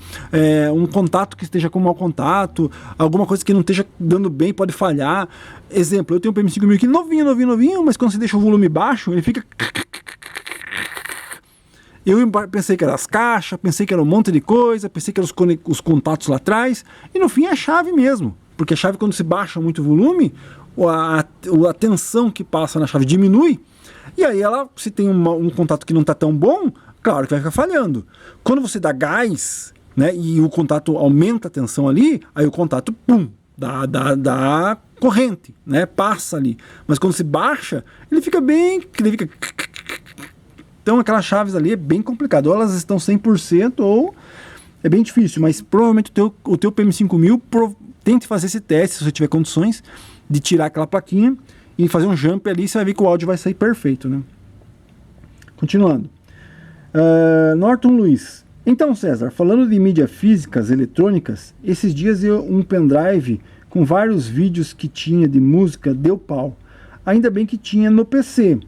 um contato que esteja com mau contato, alguma coisa que não esteja dando bem, pode falhar. Exemplo, eu tenho um PM5000 aqui novinho, mas quando você deixa o volume baixo, ele fica... Eu pensei que eram as caixas, pensei que era um monte de coisa, pensei que eram os contatos lá atrás, e no fim é a chave mesmo, porque a chave, quando se baixa muito o volume, a tensão que passa na chave diminui, e aí ela, se tem um contato que não está tão bom, claro que vai ficar falhando. Quando você dá gás, né, e o contato aumenta a tensão ali, aí o contato, pum, dá corrente, né, passa ali. Mas quando se baixa, ele fica bem... Então aquelas chaves ali é bem complicado. Ou elas estão 100% ou é bem difícil. Mas provavelmente o teu PM5000, tente fazer esse teste, se você tiver condições, de tirar aquela plaquinha e fazer um jump ali, você vai ver que o áudio vai sair perfeito, né? Continuando. Norton Luiz. Então, César, falando de mídias físicas, eletrônicas, esses dias um pendrive com vários vídeos que tinha de música deu pau. Ainda bem que tinha no PC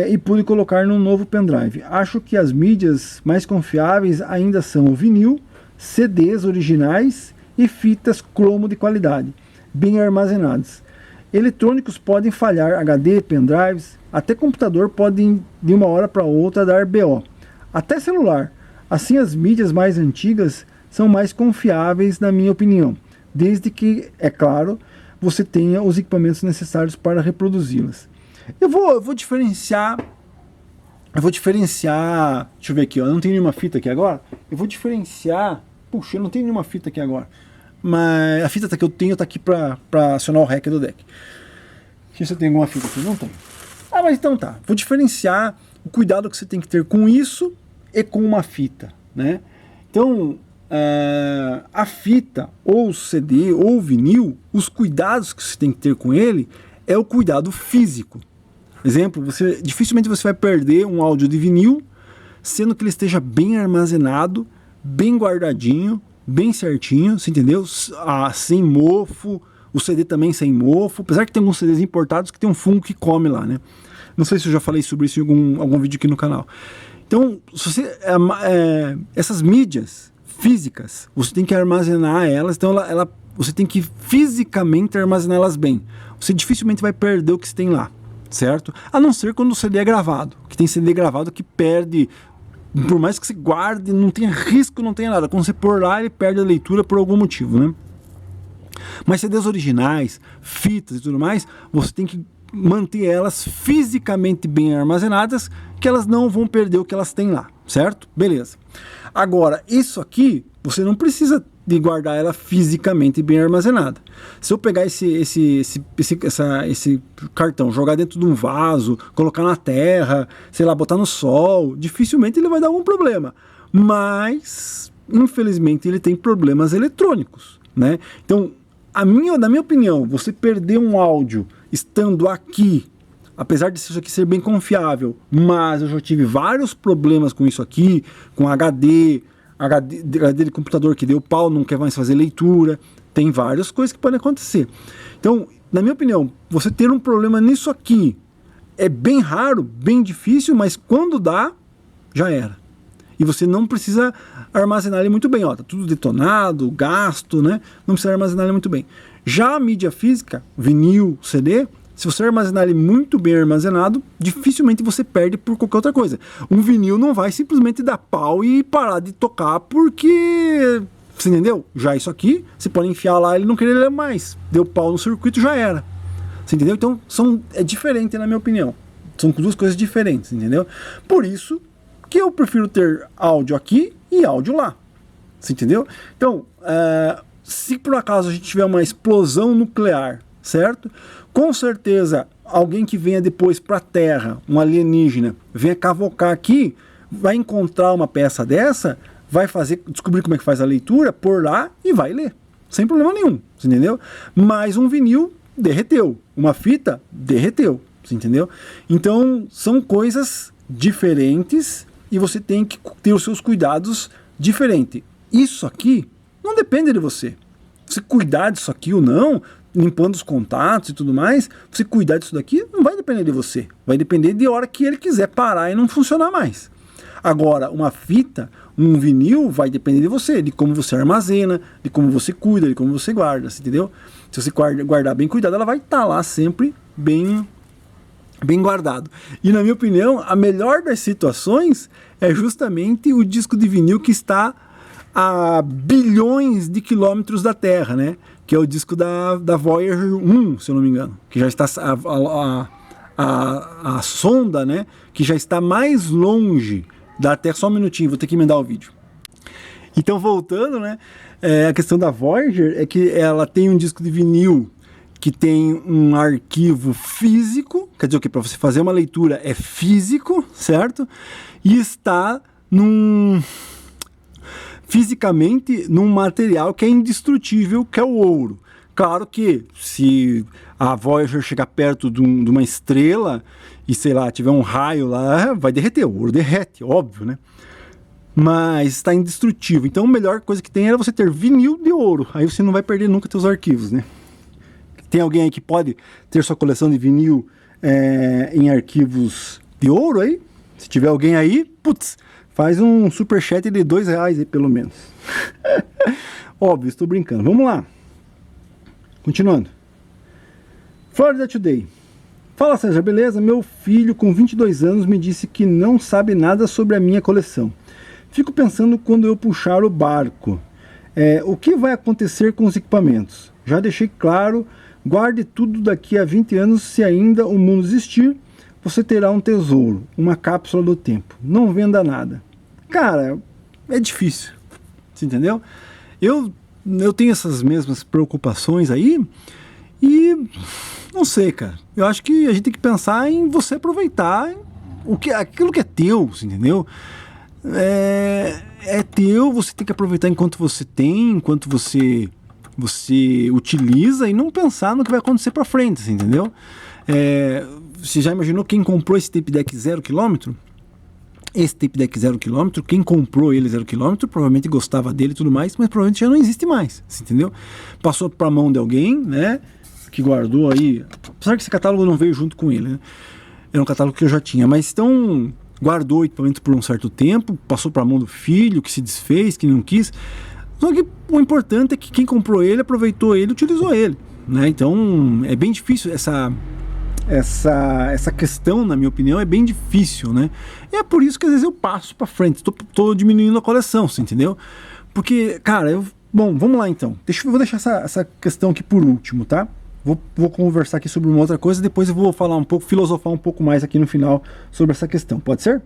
e pude colocar num novo pendrive. Acho que as mídias mais confiáveis ainda são o vinil, CDs originais e fitas cromo de qualidade, bem armazenadas. Eletrônicos podem falhar, HD, pendrives, até computador podem de uma hora para outra dar BO. Até celular. Assim, as mídias mais antigas são mais confiáveis, na minha opinião, desde que, é claro, você tenha os equipamentos necessários para reproduzi-las. Eu vou diferenciar. Deixa eu ver aqui, ó, eu não tenho nenhuma fita aqui agora. Eu vou diferenciar. Puxa, eu não tenho nenhuma fita aqui agora. Mas a fita que eu tenho está aqui para acionar o REC do deck. Deixa eu ver se eu tenho alguma fita aqui. Não tem. Mas então tá. Vou diferenciar o cuidado que você tem que ter com isso e com uma fita, né? Então, a fita, ou o CD, ou o vinil, os cuidados que você tem que ter com ele é o cuidado físico. Exemplo, dificilmente você vai perder um áudio de vinil, sendo que ele esteja bem armazenado, bem guardadinho, bem certinho, você entendeu? Sem mofo, o CD também sem mofo, apesar que tem alguns CDs importados que tem um fungo que come lá, né? Não sei se eu já falei sobre isso em algum vídeo aqui no canal. Então, essas mídias físicas, você tem que armazenar elas, então você tem que fisicamente armazená-las bem. Você dificilmente vai perder o que você tem lá, certo? A não ser quando o CD é gravado, que tem CD gravado que perde... Por mais que você guarde, não tenha risco, não tenha nada. Quando você pôr lá, ele perde a leitura por algum motivo, né? Mas CDs originais, fitas e tudo mais, você tem que manter elas fisicamente bem armazenadas, que elas não vão perder o que elas têm lá, certo? Beleza. Agora, isso aqui, você não precisa de guardar ela fisicamente bem armazenada. Se eu pegar esse cartão, jogar dentro de um vaso, colocar na terra, sei lá, botar no sol, dificilmente ele vai dar algum problema. Mas, infelizmente, ele tem problemas eletrônicos, né? Então, na minha opinião, você perder um áudio estando aqui, apesar de isso aqui ser bem confiável, mas eu já tive vários problemas com isso aqui, com HD de computador que deu pau, não quer mais fazer leitura, tem várias coisas que podem acontecer. Então, na minha opinião, você ter um problema nisso aqui é bem raro, bem difícil, mas quando dá, já era. E você não precisa armazenar ele muito bem. Ó, tá tudo detonado, gasto, né? Não precisa armazenar ele muito bem. Já a mídia física, vinil, CD, se você armazenar ele muito bem armazenado, dificilmente você perde por qualquer outra coisa. Um vinil não vai simplesmente dar pau e parar de tocar porque... Você entendeu? Já isso aqui, você pode enfiar lá e ele não querer ler mais. Deu pau no circuito, já era. Você entendeu? Então é diferente, na minha opinião. São duas coisas diferentes, entendeu? Por isso que eu prefiro ter áudio aqui e áudio lá. Você entendeu? Então, se por acaso a gente tiver uma explosão nuclear, certo? Com certeza, alguém que venha depois para a Terra, um alienígena, venha cavocar aqui, vai encontrar uma peça dessa, vai descobrir como é que faz a leitura, pôr lá e vai ler. Sem problema nenhum, você entendeu? Mas um vinil derreteu, uma fita derreteu, você entendeu? Então, são coisas diferentes e você tem que ter os seus cuidados diferentes. Isso aqui não depende de você. Você cuidar disso aqui ou não, limpando os contatos e tudo mais, você cuidar disso daqui não vai depender de você. Vai depender de hora que ele quiser parar e não funcionar mais. Agora, uma fita, um vinil, vai depender de você, de como você armazena, de como você cuida, de como você guarda, entendeu? Se você guardar bem cuidado, ela vai estar lá sempre bem guardado. E na minha opinião, a melhor das situações é justamente o disco de vinil que está a bilhões de quilômetros da Terra, né? Que é o disco da Voyager 1, se eu não me engano, que já está a sonda, né? Que já está mais longe da Terra. Só um minutinho, vou ter que emendar o vídeo. Então, voltando, né? A questão da Voyager é que ela tem um disco de vinil que tem um arquivo físico, quer dizer o que? Para você fazer uma leitura é físico, certo? E está fisicamente num material que é indestrutível, que é o ouro. Claro que se a Voyager chegar perto de uma estrela e, sei lá, tiver um raio lá, vai derreter, o ouro derrete, óbvio, né? Mas está indestrutível. Então a melhor coisa que tem é você ter vinil de ouro. Aí você não vai perder nunca seus arquivos, né? Tem alguém aí que pode ter sua coleção de vinil em arquivos de ouro aí? Se tiver alguém aí, putz, faz um superchat de R$2 aí, pelo menos. Óbvio, estou brincando. Vamos lá. Continuando. Florida Today. Fala, César, beleza? Meu filho, com 22 anos, me disse que não sabe nada sobre a minha coleção. Fico pensando quando eu puxar o barco. O que vai acontecer com os equipamentos? Já deixei claro, guarde tudo daqui a 20 anos, se ainda o mundo existir, você terá um tesouro, uma cápsula do tempo. Não venda nada. Cara, é difícil. Você entendeu? Eu tenho essas mesmas preocupações aí e não sei, cara. Eu acho que a gente tem que pensar em você aproveitar aquilo que é teu, você entendeu? É teu, você tem que aproveitar enquanto você tem, enquanto você utiliza e não pensar no que vai acontecer pra frente, você entendeu? Você já imaginou quem comprou esse tape deck 0 km? Esse tape deck 0 km, quem comprou ele 0 km, provavelmente gostava dele e tudo mais, mas provavelmente já não existe mais, você entendeu? Passou pra mão de alguém, né, que guardou aí, apesar que esse catálogo não veio junto com ele, né? Era um catálogo que eu já tinha, mas então guardou o equipamento por um certo tempo, passou pra mão do filho, que se desfez, que não quis. Só que o importante é que quem comprou ele, aproveitou ele, utilizou ele, né? Então é bem difícil essa questão, na minha opinião, é bem difícil, né? E é por isso que às vezes eu passo pra frente, tô diminuindo a coleção, você entendeu? Porque, cara, bom, vamos lá então. Vou deixar essa questão aqui por último, tá? Vou conversar aqui sobre uma outra coisa, depois eu vou falar filosofar um pouco mais aqui no final sobre essa questão, pode ser?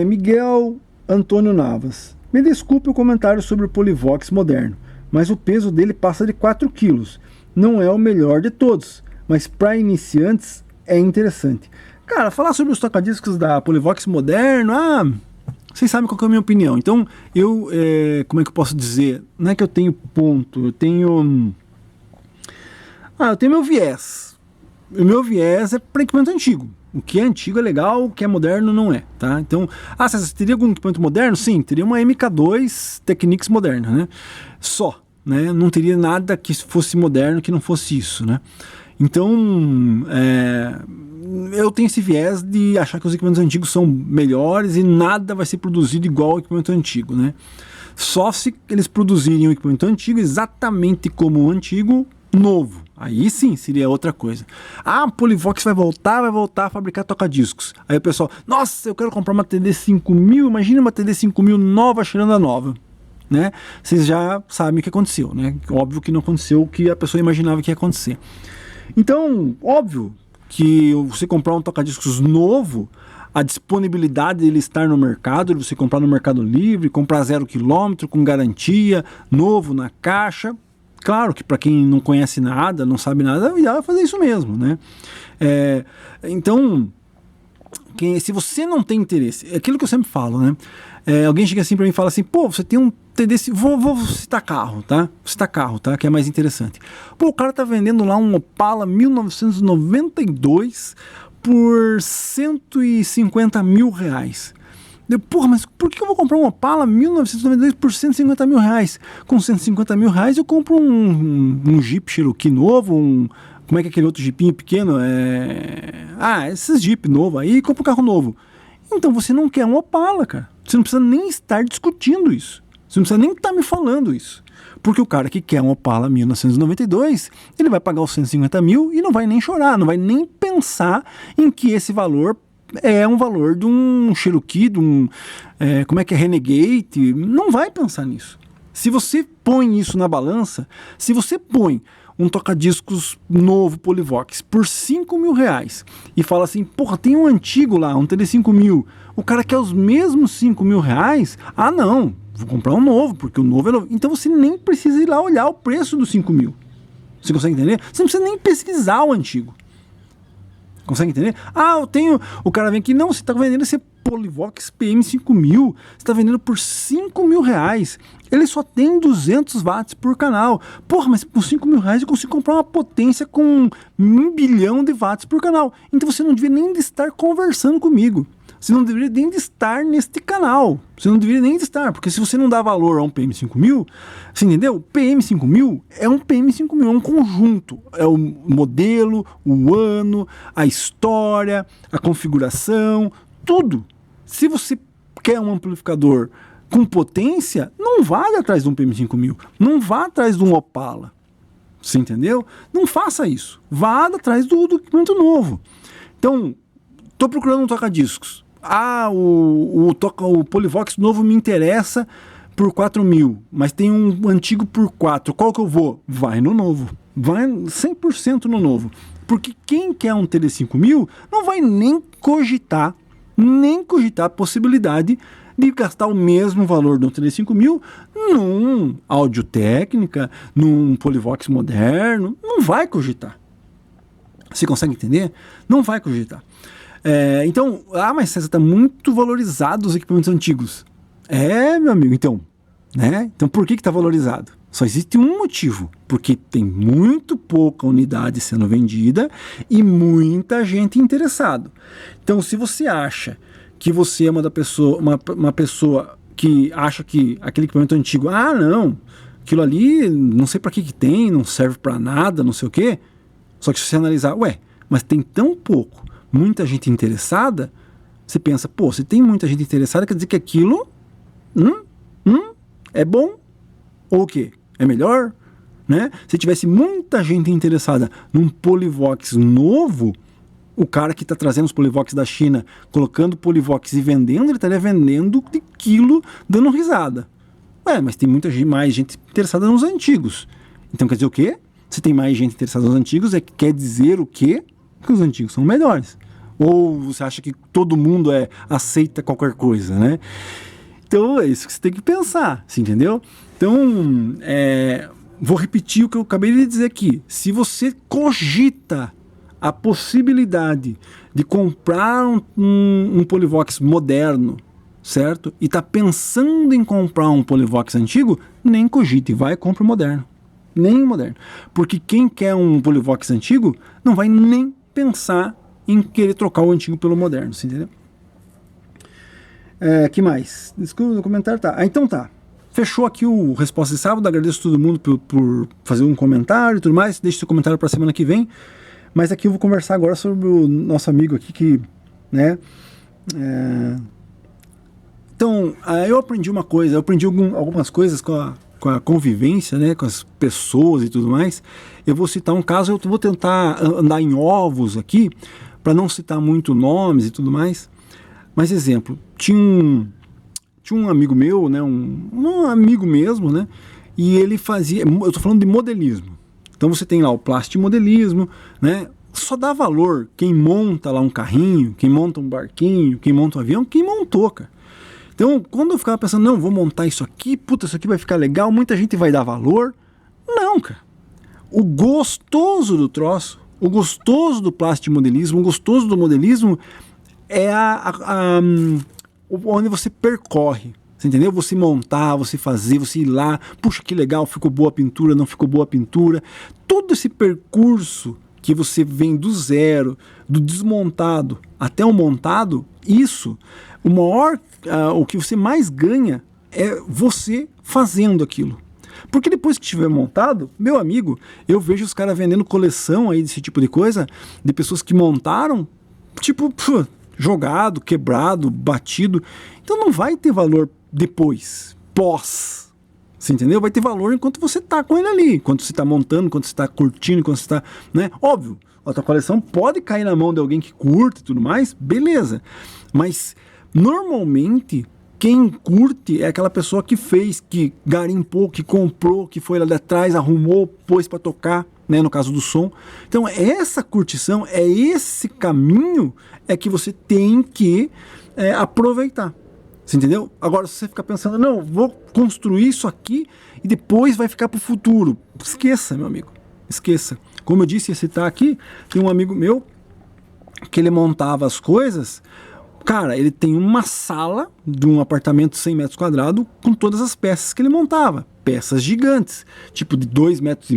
Miguel Antônio Navas. Me desculpe o comentário sobre o Polivox moderno, mas o peso dele passa de 4 quilos. Não é o melhor de todos, mas para iniciantes é interessante. Cara, falar sobre os tocadiscos da Polivox moderno, vocês sabem qual que é a minha opinião. Então, como é que eu posso dizer? Não é que eu tenho ponto, eu tenho meu viés. O meu viés é para equipamento antigo. O que é antigo é legal, o que é moderno não é, tá? Então, você teria algum equipamento moderno? Sim, teria uma MK2 Technics moderna, né? Só, né? Não teria nada que fosse moderno que não fosse isso, né? Então, eu tenho esse viés de achar que os equipamentos antigos são melhores e nada vai ser produzido igual ao equipamento antigo, né? Só se eles produzirem um equipamento antigo exatamente como o antigo, novo. Aí sim seria outra coisa. Ah, a Polivox vai voltar a fabricar toca-discos. Aí o pessoal, nossa, eu quero comprar uma TD 5000, imagina uma TD 5000 nova cheirando a nova. Né? Vocês já sabem o que aconteceu, né? Óbvio que não aconteceu o que a pessoa imaginava que ia acontecer. Então, óbvio que você comprar um toca-discos novo, a disponibilidade dele estar no mercado, você comprar no Mercado Livre, comprar 0 km com garantia, novo na caixa. Claro que para quem não conhece nada, não sabe nada, vai fazer isso mesmo, né? Então, se você não tem interesse, é aquilo que eu sempre falo, né? Alguém chega assim para mim e fala assim, pô, você tem um TD, vou citar carro, tá? Citar carro, tá? Que é mais interessante. Pô, o cara tá vendendo lá um Opala 1992 por R$150 mil. Porra, mas por que eu vou comprar um Opala 1992 por R$150 mil? Com R$150 mil eu compro um Jeep Cherokee novo, como é que é aquele outro Jeepinho pequeno? Esses Jeep novo aí, compra um carro novo. Então você não quer um Opala, cara. Você não precisa nem estar discutindo isso. Você não precisa nem estar me falando isso. Porque o cara que quer um Opala 1992, ele vai pagar os 150 mil e não vai nem chorar, não vai nem pensar em que esse valor é um valor de um Cherokee, de um Renegade. Não vai pensar nisso. Se você põe isso na balança, se você põe um toca-discos novo Polivox por R$5 mil e fala assim, porra, tem um antigo lá, um TD 5000, o cara quer os mesmos R$5 mil, não, vou comprar um novo, porque o novo é novo. Então você nem precisa ir lá olhar o preço dos 5 mil. Você consegue entender? Você não precisa nem pesquisar o antigo. Consegue entender? O cara vem aqui, não, você está vendendo esse Polivox PM5000, você está vendendo por R$5 mil. Ele só tem 200 watts por canal. Porra, mas por R$5 mil eu consigo comprar uma potência com 1 bilhão de watts por canal. Então você não deveria nem estar conversando comigo. Você não deveria nem estar neste canal. Você não deveria nem estar, porque se você não dá valor a um PM5000, você entendeu? O PM5000 é um PM5000, é um conjunto. É o modelo, o ano, a história, a configuração, tudo. Se você quer um amplificador com potência, não vá atrás de um PM5000, não vá atrás de um Opala. Você entendeu? Não faça isso. Vá atrás do equipamento novo. Então, estou procurando um toca-discos. O Polivox novo me interessa por 4 mil, mas tem um antigo por 4. Qual que eu vou? Vai no novo. Vai 100% no novo. Porque quem quer um TD 5000 não vai nem cogitar a possibilidade de gastar o mesmo valor do TD 5000 num Audio-Técnica, num Polivox moderno. Não vai cogitar. Você consegue entender? Não vai cogitar. Então, mas César, está muito valorizado os equipamentos antigos. Meu amigo, então, né? Então por que está valorizado? Só existe um motivo, porque tem muito pouca unidade sendo vendida e muita gente interessada. Então, se você acha que você é uma pessoa que acha que aquele equipamento antigo, não, aquilo ali não sei para que tem, não serve para nada, não sei o quê. Só que se você analisar, mas tem tão pouco, muita gente interessada, você pensa, se tem muita gente interessada, quer dizer que aquilo é bom ou o quê? É melhor? Né? Se tivesse muita gente interessada num Polivox novo, o cara que está trazendo os Polivox da China, colocando Polivox e vendendo, ele estaria vendendo de quilo, dando risada. Mas tem mais gente interessada nos antigos. Então quer dizer o quê? Se tem mais gente interessada nos antigos, quer dizer o quê? Que os antigos são melhores. Ou você acha que todo mundo aceita qualquer coisa, né? Então é isso que você tem que pensar, você entendeu? Então, vou repetir o que eu acabei de dizer aqui. Se você cogita a possibilidade de comprar um Polivox moderno, certo? E está pensando em comprar um Polivox antigo, nem cogite, vai e compra o moderno. Nem o moderno. Porque quem quer um Polivox antigo não vai nem pensar em querer trocar o antigo pelo moderno, você entendeu? Que mais? Desculpa, no comentário tá. Então tá. Fechou aqui o Resposta de Sábado. Agradeço todo mundo por fazer um comentário e tudo mais. Deixe seu comentário para a semana que vem. Mas aqui eu vou conversar agora sobre o nosso amigo aqui que, né? Então, eu aprendi uma coisa, eu aprendi algumas coisas com a convivência, né, com as pessoas e tudo mais. Eu vou citar um caso, eu vou tentar andar em ovos aqui, para não citar muito nomes e tudo mais. Mas, exemplo, tinha um amigo meu, né, um amigo mesmo, né, e ele fazia, eu estou falando de modelismo. Então você tem lá o plastimodelismo, né, só dá valor quem monta lá um carrinho, quem monta um barquinho, quem monta um avião, quem montou, cara. Então, quando eu ficava pensando, não, vou montar isso aqui, puta, isso aqui vai ficar legal, muita gente vai dar valor. Não, cara. O gostoso do troço, o gostoso do plastimodelismo, o gostoso do modelismo é onde você percorre. Você entendeu? Você montar, você fazer, você ir lá, puxa, que legal, ficou boa a pintura, não ficou boa a pintura. Todo esse percurso que você vem do zero, do desmontado até o montado, isso, o que você mais ganha é você fazendo aquilo. Porque depois que estiver montado, meu amigo, eu vejo os caras vendendo coleção aí desse tipo de coisa, de pessoas que montaram, tipo, jogado, quebrado, batido. Então não vai ter valor depois, pós. Você entendeu? Vai ter valor enquanto você tá com ele ali, enquanto você tá montando, enquanto você tá curtindo, enquanto você tá, né? Óbvio, a tua coleção pode cair na mão de alguém que curte e tudo mais, beleza. Mas normalmente quem curte é aquela pessoa que fez, que garimpou, que comprou, que foi lá de atrás, arrumou, pôs para tocar, né, no caso do som. Então essa curtição, é esse caminho é que você tem que aproveitar. Você entendeu? Agora, se você ficar pensando, não, vou construir isso aqui e depois vai ficar para o futuro. Esqueça, meu amigo. Esqueça. Como eu disse, ia citar aqui, tem um amigo meu que ele montava as coisas. Cara, ele tem uma sala de um apartamento de 100 metros quadrados com todas as peças que ele montava. Peças gigantes, tipo de 2,5 metros,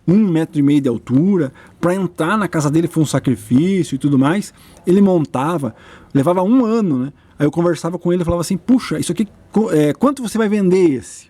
1,5 metro de altura. Para entrar na casa dele foi um sacrifício e tudo mais. Ele montava, levava 1 ano, né? Aí eu conversava com ele e falava assim, puxa, isso aqui, quanto você vai vender esse?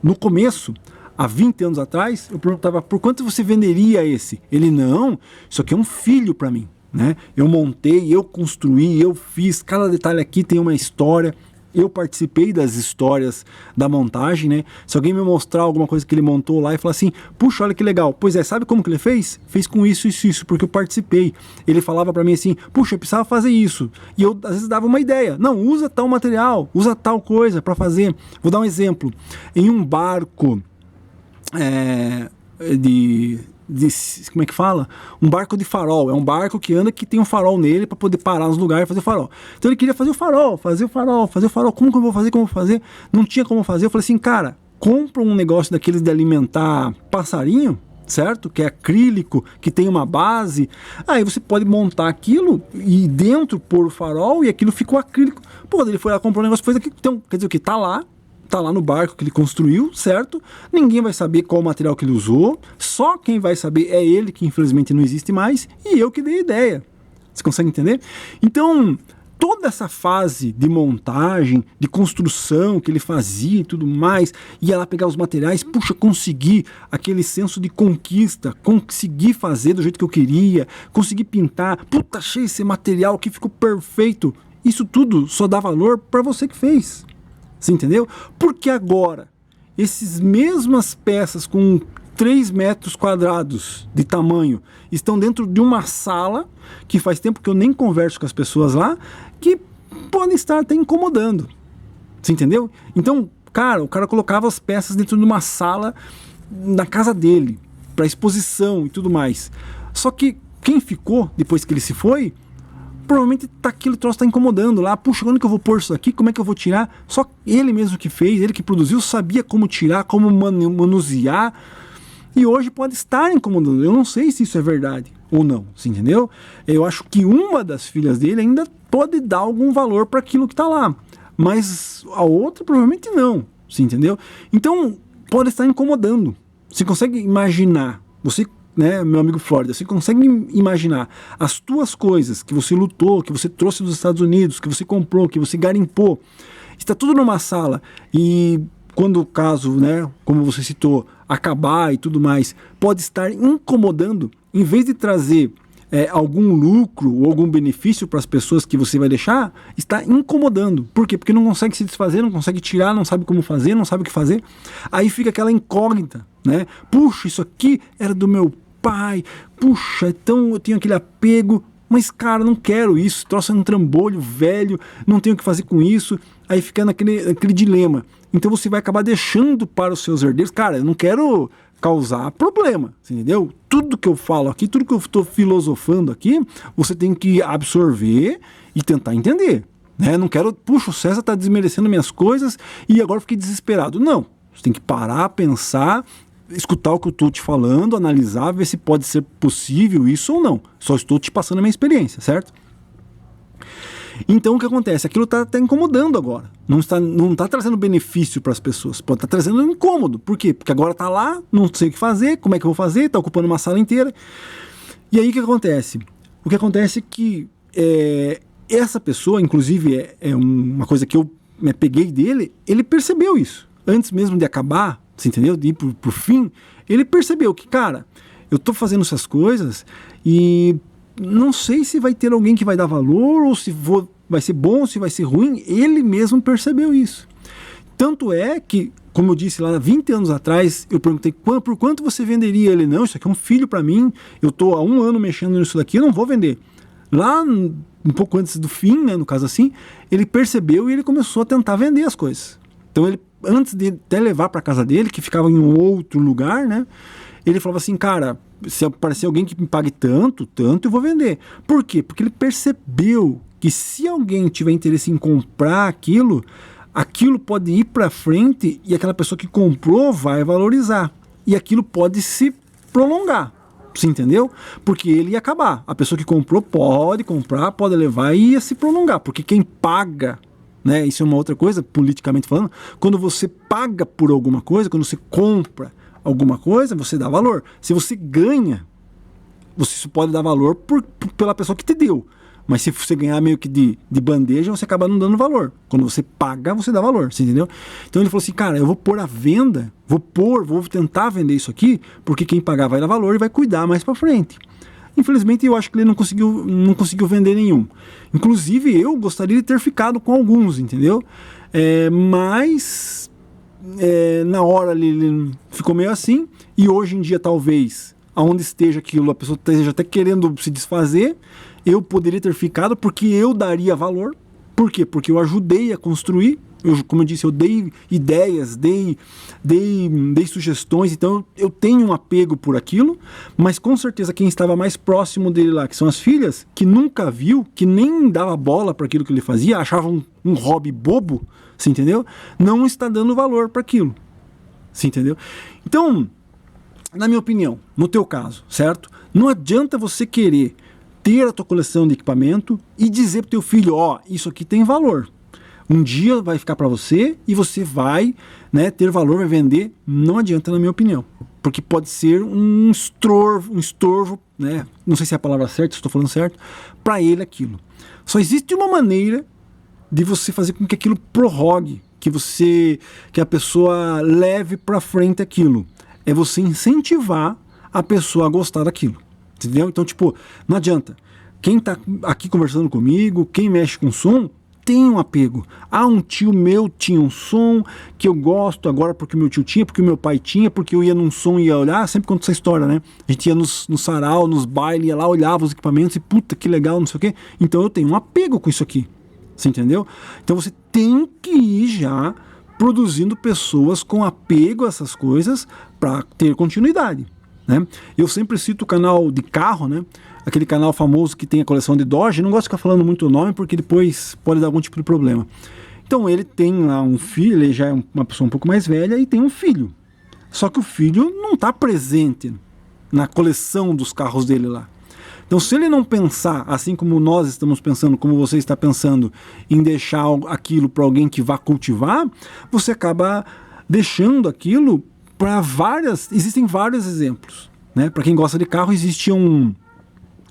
No começo, há 20 anos atrás, eu perguntava, por quanto você venderia esse? Ele, não, isso aqui é um filho para mim, né? Eu montei, eu construí, eu fiz, cada detalhe aqui tem uma história. Eu participei das histórias da montagem, né? Se alguém me mostrar alguma coisa que ele montou lá e falar assim, puxa, olha que legal. Pois é, sabe como que ele fez? Fez com isso, isso, isso, porque eu participei. Ele falava pra mim assim, puxa, eu precisava fazer isso. E eu, às vezes, dava uma ideia. Não, usa tal material, usa tal coisa pra fazer. Vou dar um exemplo. Em um barco como é que fala? Um barco de farol. É um barco que anda, que tem um farol nele para poder parar nos lugares e fazer o farol. Então ele queria fazer o farol. Como que eu vou fazer? Como eu vou fazer? Não tinha como fazer. Eu falei assim, cara, compra um negócio daqueles de alimentar passarinho, certo? Que é acrílico, que tem uma base. Aí você pode montar aquilo e dentro pôr o farol e aquilo ficou acrílico. Pô, ele foi lá, comprou um negócio, fez aqui. Então, quer dizer, o que tá lá no barco que ele construiu, certo? Ninguém vai saber qual material que ele usou, só quem vai saber é ele, que infelizmente não existe mais, e eu que dei a ideia. Você consegue entender? Então, toda essa fase de montagem, de construção que ele fazia e tudo mais, ia lá pegar os materiais, puxa, consegui aquele senso de conquista, consegui fazer do jeito que eu queria, consegui pintar, puta, achei esse material que ficou perfeito. Isso tudo só dá valor para você que fez. Você entendeu? Porque agora, essas mesmas peças com 3 metros quadrados de tamanho estão dentro de uma sala, que faz tempo que eu nem converso com as pessoas lá, que podem estar até incomodando. Você entendeu? Então, cara, o cara colocava as peças dentro de uma sala na casa dele, para exposição e tudo mais. Só que quem ficou, depois que ele se foi, provavelmente aquele troço está incomodando lá. Puxa, quando que eu vou pôr isso aqui? Como é que eu vou tirar? Só ele mesmo que fez, ele que produziu, sabia como tirar, como manusear. E hoje pode estar incomodando. Eu não sei se isso é verdade ou não, você entendeu? Eu acho que uma das filhas dele ainda pode dar algum valor para aquilo que está lá. Mas a outra provavelmente não, você entendeu? Então pode estar incomodando. Você consegue imaginar, você, né, meu amigo Flórida, você consegue imaginar as tuas coisas que você lutou, que você trouxe dos Estados Unidos, que você comprou, que você garimpou, está tudo numa sala e quando o caso, né, como você citou, acabar e tudo mais, pode estar incomodando. em vez de trazer algum lucro ou algum benefício para as pessoas que você vai deixar, está incomodando. Por quê? Porque não consegue se desfazer, não consegue tirar, não sabe como fazer, não sabe o que fazer. Aí fica aquela incógnita, né? Puxa, isso aqui era do meu pai, puxa, então eu tenho aquele apego, mas cara, não quero isso, troço um trambolho velho, não tenho o que fazer com isso. Aí fica naquele dilema. Então você vai acabar deixando para os seus herdeiros, cara, eu não quero causar problema, entendeu? Tudo que eu falo aqui, tudo que eu estou filosofando aqui, você tem que absorver e tentar entender, né? Não quero, puxa, o César está desmerecendo minhas coisas e agora fiquei desesperado. Não, você tem que parar, pensar, escutar o que eu estou te falando, analisar, ver se pode ser possível isso ou não. Só estou te passando a minha experiência, certo? Então o que acontece? Aquilo está incomodando agora. Não está trazendo benefício para as pessoas. Pode estar trazendo incômodo. Por quê? Porque agora está lá, não sei o que fazer, como é que eu vou fazer, está ocupando uma sala inteira. E aí o que acontece? O que acontece é que essa pessoa, inclusive é uma coisa que eu me peguei dele, ele percebeu isso. Antes mesmo de acabar, você entendeu? De ir pro fim, ele percebeu que, cara, eu estou fazendo essas coisas e não sei se vai ter alguém que vai dar valor ou se vai ser bom ou se vai ser ruim. Ele mesmo percebeu isso. Tanto é que, como eu disse lá 20 anos atrás, eu perguntei por quanto você venderia. Ele, não, isso aqui é um filho para mim, eu estou há 1 ano mexendo nisso daqui, eu não vou vender. Lá, um pouco antes do fim, né, no caso assim, ele percebeu e ele começou a tentar vender as coisas. Então ele, antes de até levar para casa dele, que ficava em um outro lugar, né, ele falava assim, cara, se aparecer alguém que me pague tanto, eu vou vender. Por quê? Porque ele percebeu que se alguém tiver interesse em comprar aquilo pode ir para frente e aquela pessoa que comprou vai valorizar. E aquilo pode se prolongar. Você entendeu? Porque ele ia acabar. A pessoa que comprou pode comprar, pode levar e ia se prolongar. Porque quem paga, né, isso é uma outra coisa, politicamente falando, quando você paga por alguma coisa, quando você compra alguma coisa, você dá valor. Se você ganha, você pode dar valor pela pessoa que te deu. Mas se você ganhar meio que de bandeja, você acaba não dando valor. Quando você paga, você dá valor, você entendeu? Então ele falou assim, cara, eu vou pôr à venda, vou tentar vender isso aqui, porque quem pagar vai dar valor e vai cuidar mais pra frente. Infelizmente, eu acho que ele não conseguiu vender nenhum. Inclusive, eu gostaria de ter ficado com alguns, entendeu? Mas na hora ele ficou meio assim, e hoje em dia talvez aonde esteja aquilo, a pessoa esteja até querendo se desfazer, eu poderia ter ficado porque eu daria valor. Por quê? Porque eu ajudei a construir, como eu disse, eu dei ideias, dei sugestões, então eu tenho um apego por aquilo, mas com certeza quem estava mais próximo dele lá, que são as filhas, que nunca viu, que nem dava bola para aquilo que ele fazia, achavam um hobby bobo, você entendeu? Não está dando valor para aquilo, você entendeu? Então, na minha opinião, no teu caso, certo? Não adianta você querer ter a tua coleção de equipamento e dizer pro teu filho, ó, isso aqui tem valor. Um dia vai ficar para você e você vai, né, ter valor, vai vender. Não adianta, na minha opinião. Porque pode ser um estorvo, né? Não sei se é a palavra certa, se estou falando certo, para ele aquilo. Só existe uma maneira de você fazer com que aquilo prorrogue, que a pessoa leve para frente aquilo. É você incentivar a pessoa a gostar daquilo. Entendeu? Então, tipo, não adianta. Quem tá aqui conversando comigo, quem mexe com som, tem um apego. Ah, um tio meu tinha um som que eu gosto agora porque o meu tio tinha, porque o meu pai tinha, porque eu ia num som e ia olhar, sempre conto essa história, né? A gente ia no sarau, nos bailes, ia lá, olhava os equipamentos e puta, que legal, não sei o quê. Então eu tenho um apego com isso aqui. Você entendeu? Então você tem que ir já produzindo pessoas com apego a essas coisas para ter continuidade. Né? Eu sempre cito o canal de carro, né? Aquele canal famoso que tem a coleção de Dodge. Não gosto de ficar falando muito o nome porque depois pode dar algum tipo de problema. Então ele tem lá um filho, ele já é uma pessoa um pouco mais velha e tem um filho. Só que o filho não está presente na coleção dos carros dele lá. Então se ele não pensar, assim como nós estamos pensando, como você está pensando, em deixar aquilo para alguém que vá cultivar, você acaba deixando aquilo para existem vários exemplos, né? Para quem gosta de carro, existia um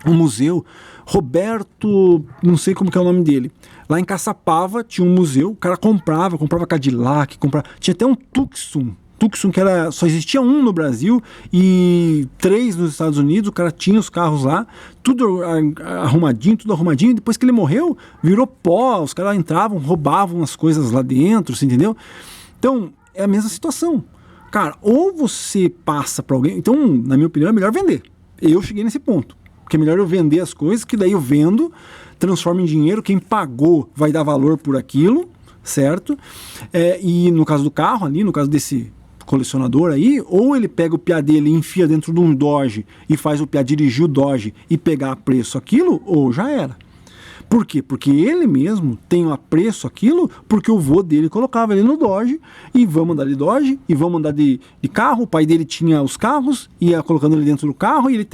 museu, Roberto, não sei como que é o nome dele, lá em Caçapava tinha um museu, o cara comprava Cadillac, tinha até um Tucson, Tucson, que só existia um no Brasil e 3 nos Estados Unidos. O cara tinha os carros lá, tudo arrumadinho, e depois que ele morreu, virou pó, os caras entravam, roubavam as coisas lá dentro, você entendeu? Então, é a mesma situação. Cara, ou você passa para alguém... Então, na minha opinião, é melhor vender. Eu cheguei nesse ponto. Porque é melhor eu vender as coisas, que daí eu vendo, transformo em dinheiro, quem pagou vai dar valor por aquilo, certo? E no caso do carro ali, no caso desse colecionador aí, ou ele pega o piá dele e enfia dentro de um Dodge e faz o piá dirigir o Dodge e pegar a preço aquilo, ou já era. Por quê? Porque ele mesmo tem um apreço aquilo, porque o vô dele colocava ele no Dodge, e vamos andar de Dodge, e vamos andar de carro. O pai dele tinha os carros, ia colocando ele dentro do carro, e ele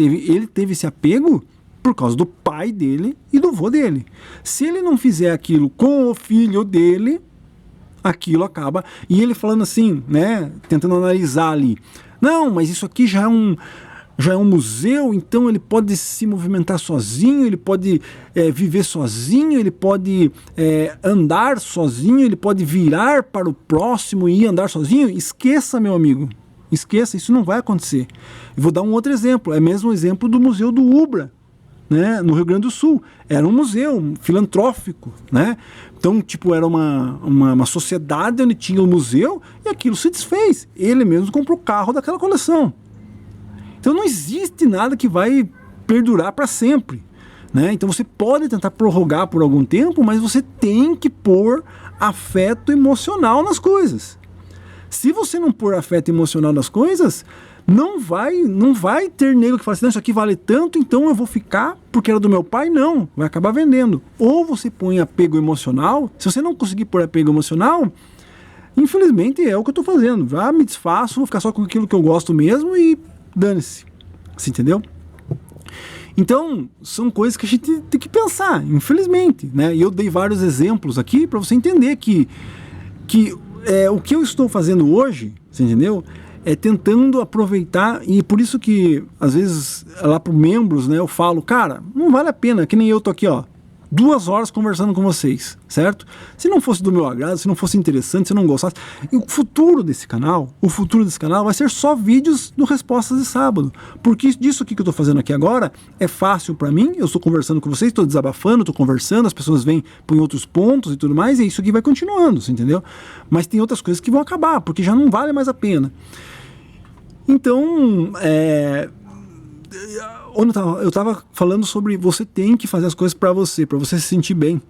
teve esse apego por causa do pai dele e do vô dele. Se ele não fizer aquilo com o filho dele, aquilo acaba. E ele falando assim, né, tentando analisar ali, não, mas isso aqui já é um museu, então ele pode se movimentar sozinho, ele pode viver sozinho, ele pode andar sozinho, ele pode virar para o próximo e andar sozinho. Esqueça, meu amigo, esqueça, isso não vai acontecer. Eu vou dar um outro exemplo, é mesmo o exemplo do Museu do Ubra, né, no Rio Grande do Sul. Era um museu filantrópico, né? Então, tipo, era uma sociedade onde tinha um museu e aquilo se desfez. Ele mesmo comprou o carro daquela coleção. Então não existe nada que vai perdurar para sempre, né? Então você pode tentar prorrogar por algum tempo, mas você tem que pôr afeto emocional nas coisas. Se você não pôr afeto emocional nas coisas, não vai ter nego que fala assim, não, isso aqui vale tanto, então eu vou ficar porque era do meu pai. Não, vai acabar vendendo. Ou você põe apego emocional. Se você não conseguir pôr apego emocional, infelizmente é o que eu estou fazendo. Já me desfaço, vou ficar só com aquilo que eu gosto mesmo e dane-se, você entendeu? Então, são coisas que a gente tem que pensar, infelizmente, né? E eu dei vários exemplos aqui para você entender que o que eu estou fazendo hoje, você entendeu? É tentando aproveitar, e por isso que, às vezes, lá para os membros, né, eu falo, cara, não vale a pena, que nem eu tô aqui, ó, 2 horas conversando com vocês, certo? Se não fosse do meu agrado, se não fosse interessante, se eu não gostasse, o futuro desse canal vai ser só vídeos do Respostas de Sábado, porque disso aqui que eu tô fazendo aqui agora é fácil para mim, eu estou conversando com vocês, estou desabafando, estou conversando, as pessoas vêm, põem outros pontos e tudo mais, e isso aqui vai continuando, você entendeu? Mas tem outras coisas que vão acabar, porque já não vale mais a pena. Então, eu estava falando sobre você tem que fazer as coisas para você se sentir bem,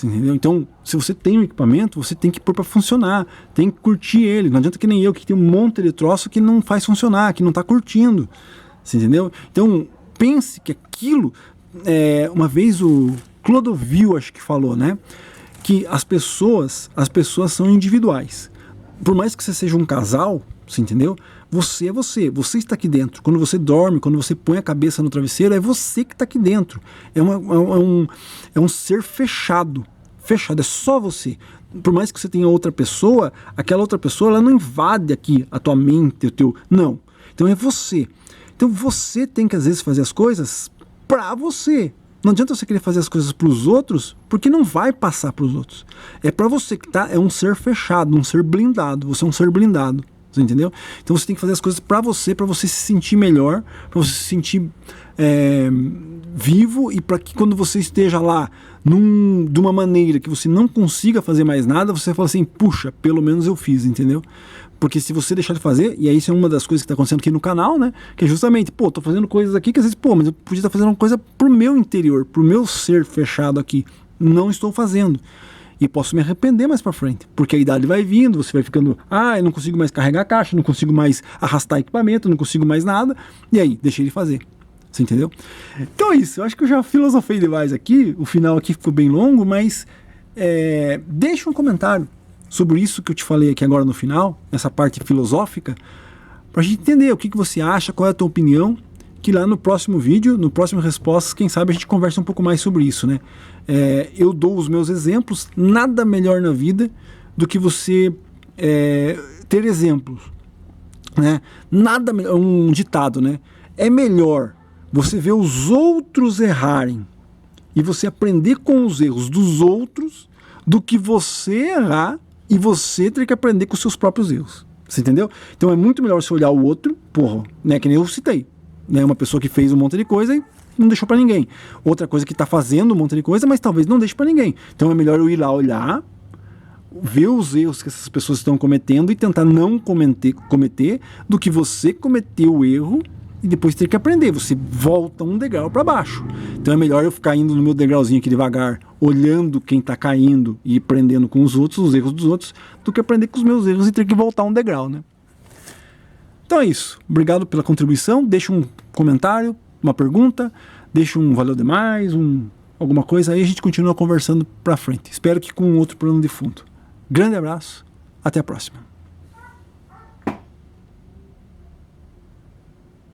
entendeu? Então, se você tem um equipamento, você tem que pôr para funcionar, tem que curtir ele. Não adianta que nem eu, que tem um monte de troço que não faz funcionar, que não está curtindo, você entendeu? Então, pense que aquilo, uma vez o Clodovil, acho que falou, né, que as pessoas são individuais. Por mais que você seja um casal, você entendeu? Você é você está aqui dentro. Quando você dorme, quando você põe a cabeça no travesseiro, é você que está aqui dentro. É um ser fechado, é só você. Por mais que você tenha outra pessoa, aquela outra pessoa, ela não invade aqui a tua mente, o teu... Não. Então é você. Então você tem que às vezes fazer as coisas para você. Não adianta você querer fazer as coisas para os outros, porque não vai passar para os outros. É para você que tá, é um ser fechado, um ser blindado. Você é um ser blindado. Você entendeu? Então você tem que fazer as coisas para você se sentir melhor, para você se sentir vivo, e para que quando você esteja lá de uma maneira que você não consiga fazer mais nada, você fala assim, puxa, pelo menos eu fiz, entendeu? Porque se você deixar de fazer, e aí isso é uma das coisas que está acontecendo aqui no canal, né? Que é justamente, tô fazendo coisas aqui que às vezes, mas eu podia estar fazendo uma coisa pro meu interior, pro meu ser fechado aqui. Não estou fazendo. E posso me arrepender mais pra frente, porque a idade vai vindo, você vai ficando, eu não consigo mais carregar a caixa, não consigo mais arrastar equipamento, não consigo mais nada, e aí, deixei de fazer. Você entendeu? Então é isso, eu acho que eu já filosofei demais aqui, o final aqui ficou bem longo, mas deixa um comentário sobre isso que eu te falei aqui agora no final, nessa parte filosófica, pra gente entender o que você acha, qual é a tua opinião, que lá no próximo vídeo, no próximo Respostas, quem sabe a gente conversa um pouco mais sobre isso, né? Eu dou os meus exemplos, nada melhor na vida do que você ter exemplos, né? Nada melhor, um ditado, né? É melhor você ver os outros errarem e você aprender com os erros dos outros do que você errar e você ter que aprender com os seus próprios erros. Você entendeu? Então é muito melhor você olhar o outro, porra, né, que nem eu citei, né, uma pessoa que fez um monte de coisa e não deixou pra ninguém. Outra coisa que tá fazendo um monte de coisa, mas talvez não deixe pra ninguém. Então é melhor eu ir lá olhar, ver os erros que essas pessoas estão cometendo e tentar não cometer do que você cometer o erro e depois ter que aprender. Você volta um degrau para baixo. Então é melhor eu ficar indo no meu degrauzinho aqui devagar, olhando quem tá caindo e aprendendo com os outros, os erros dos outros, do que aprender com os meus erros e ter que voltar um degrau, né? Então é isso. Obrigado pela contribuição. Deixa um comentário, uma pergunta, deixa um valeu demais, alguma coisa, aí a gente continua conversando pra frente. Espero que com outro plano de fundo. Grande abraço, até a próxima.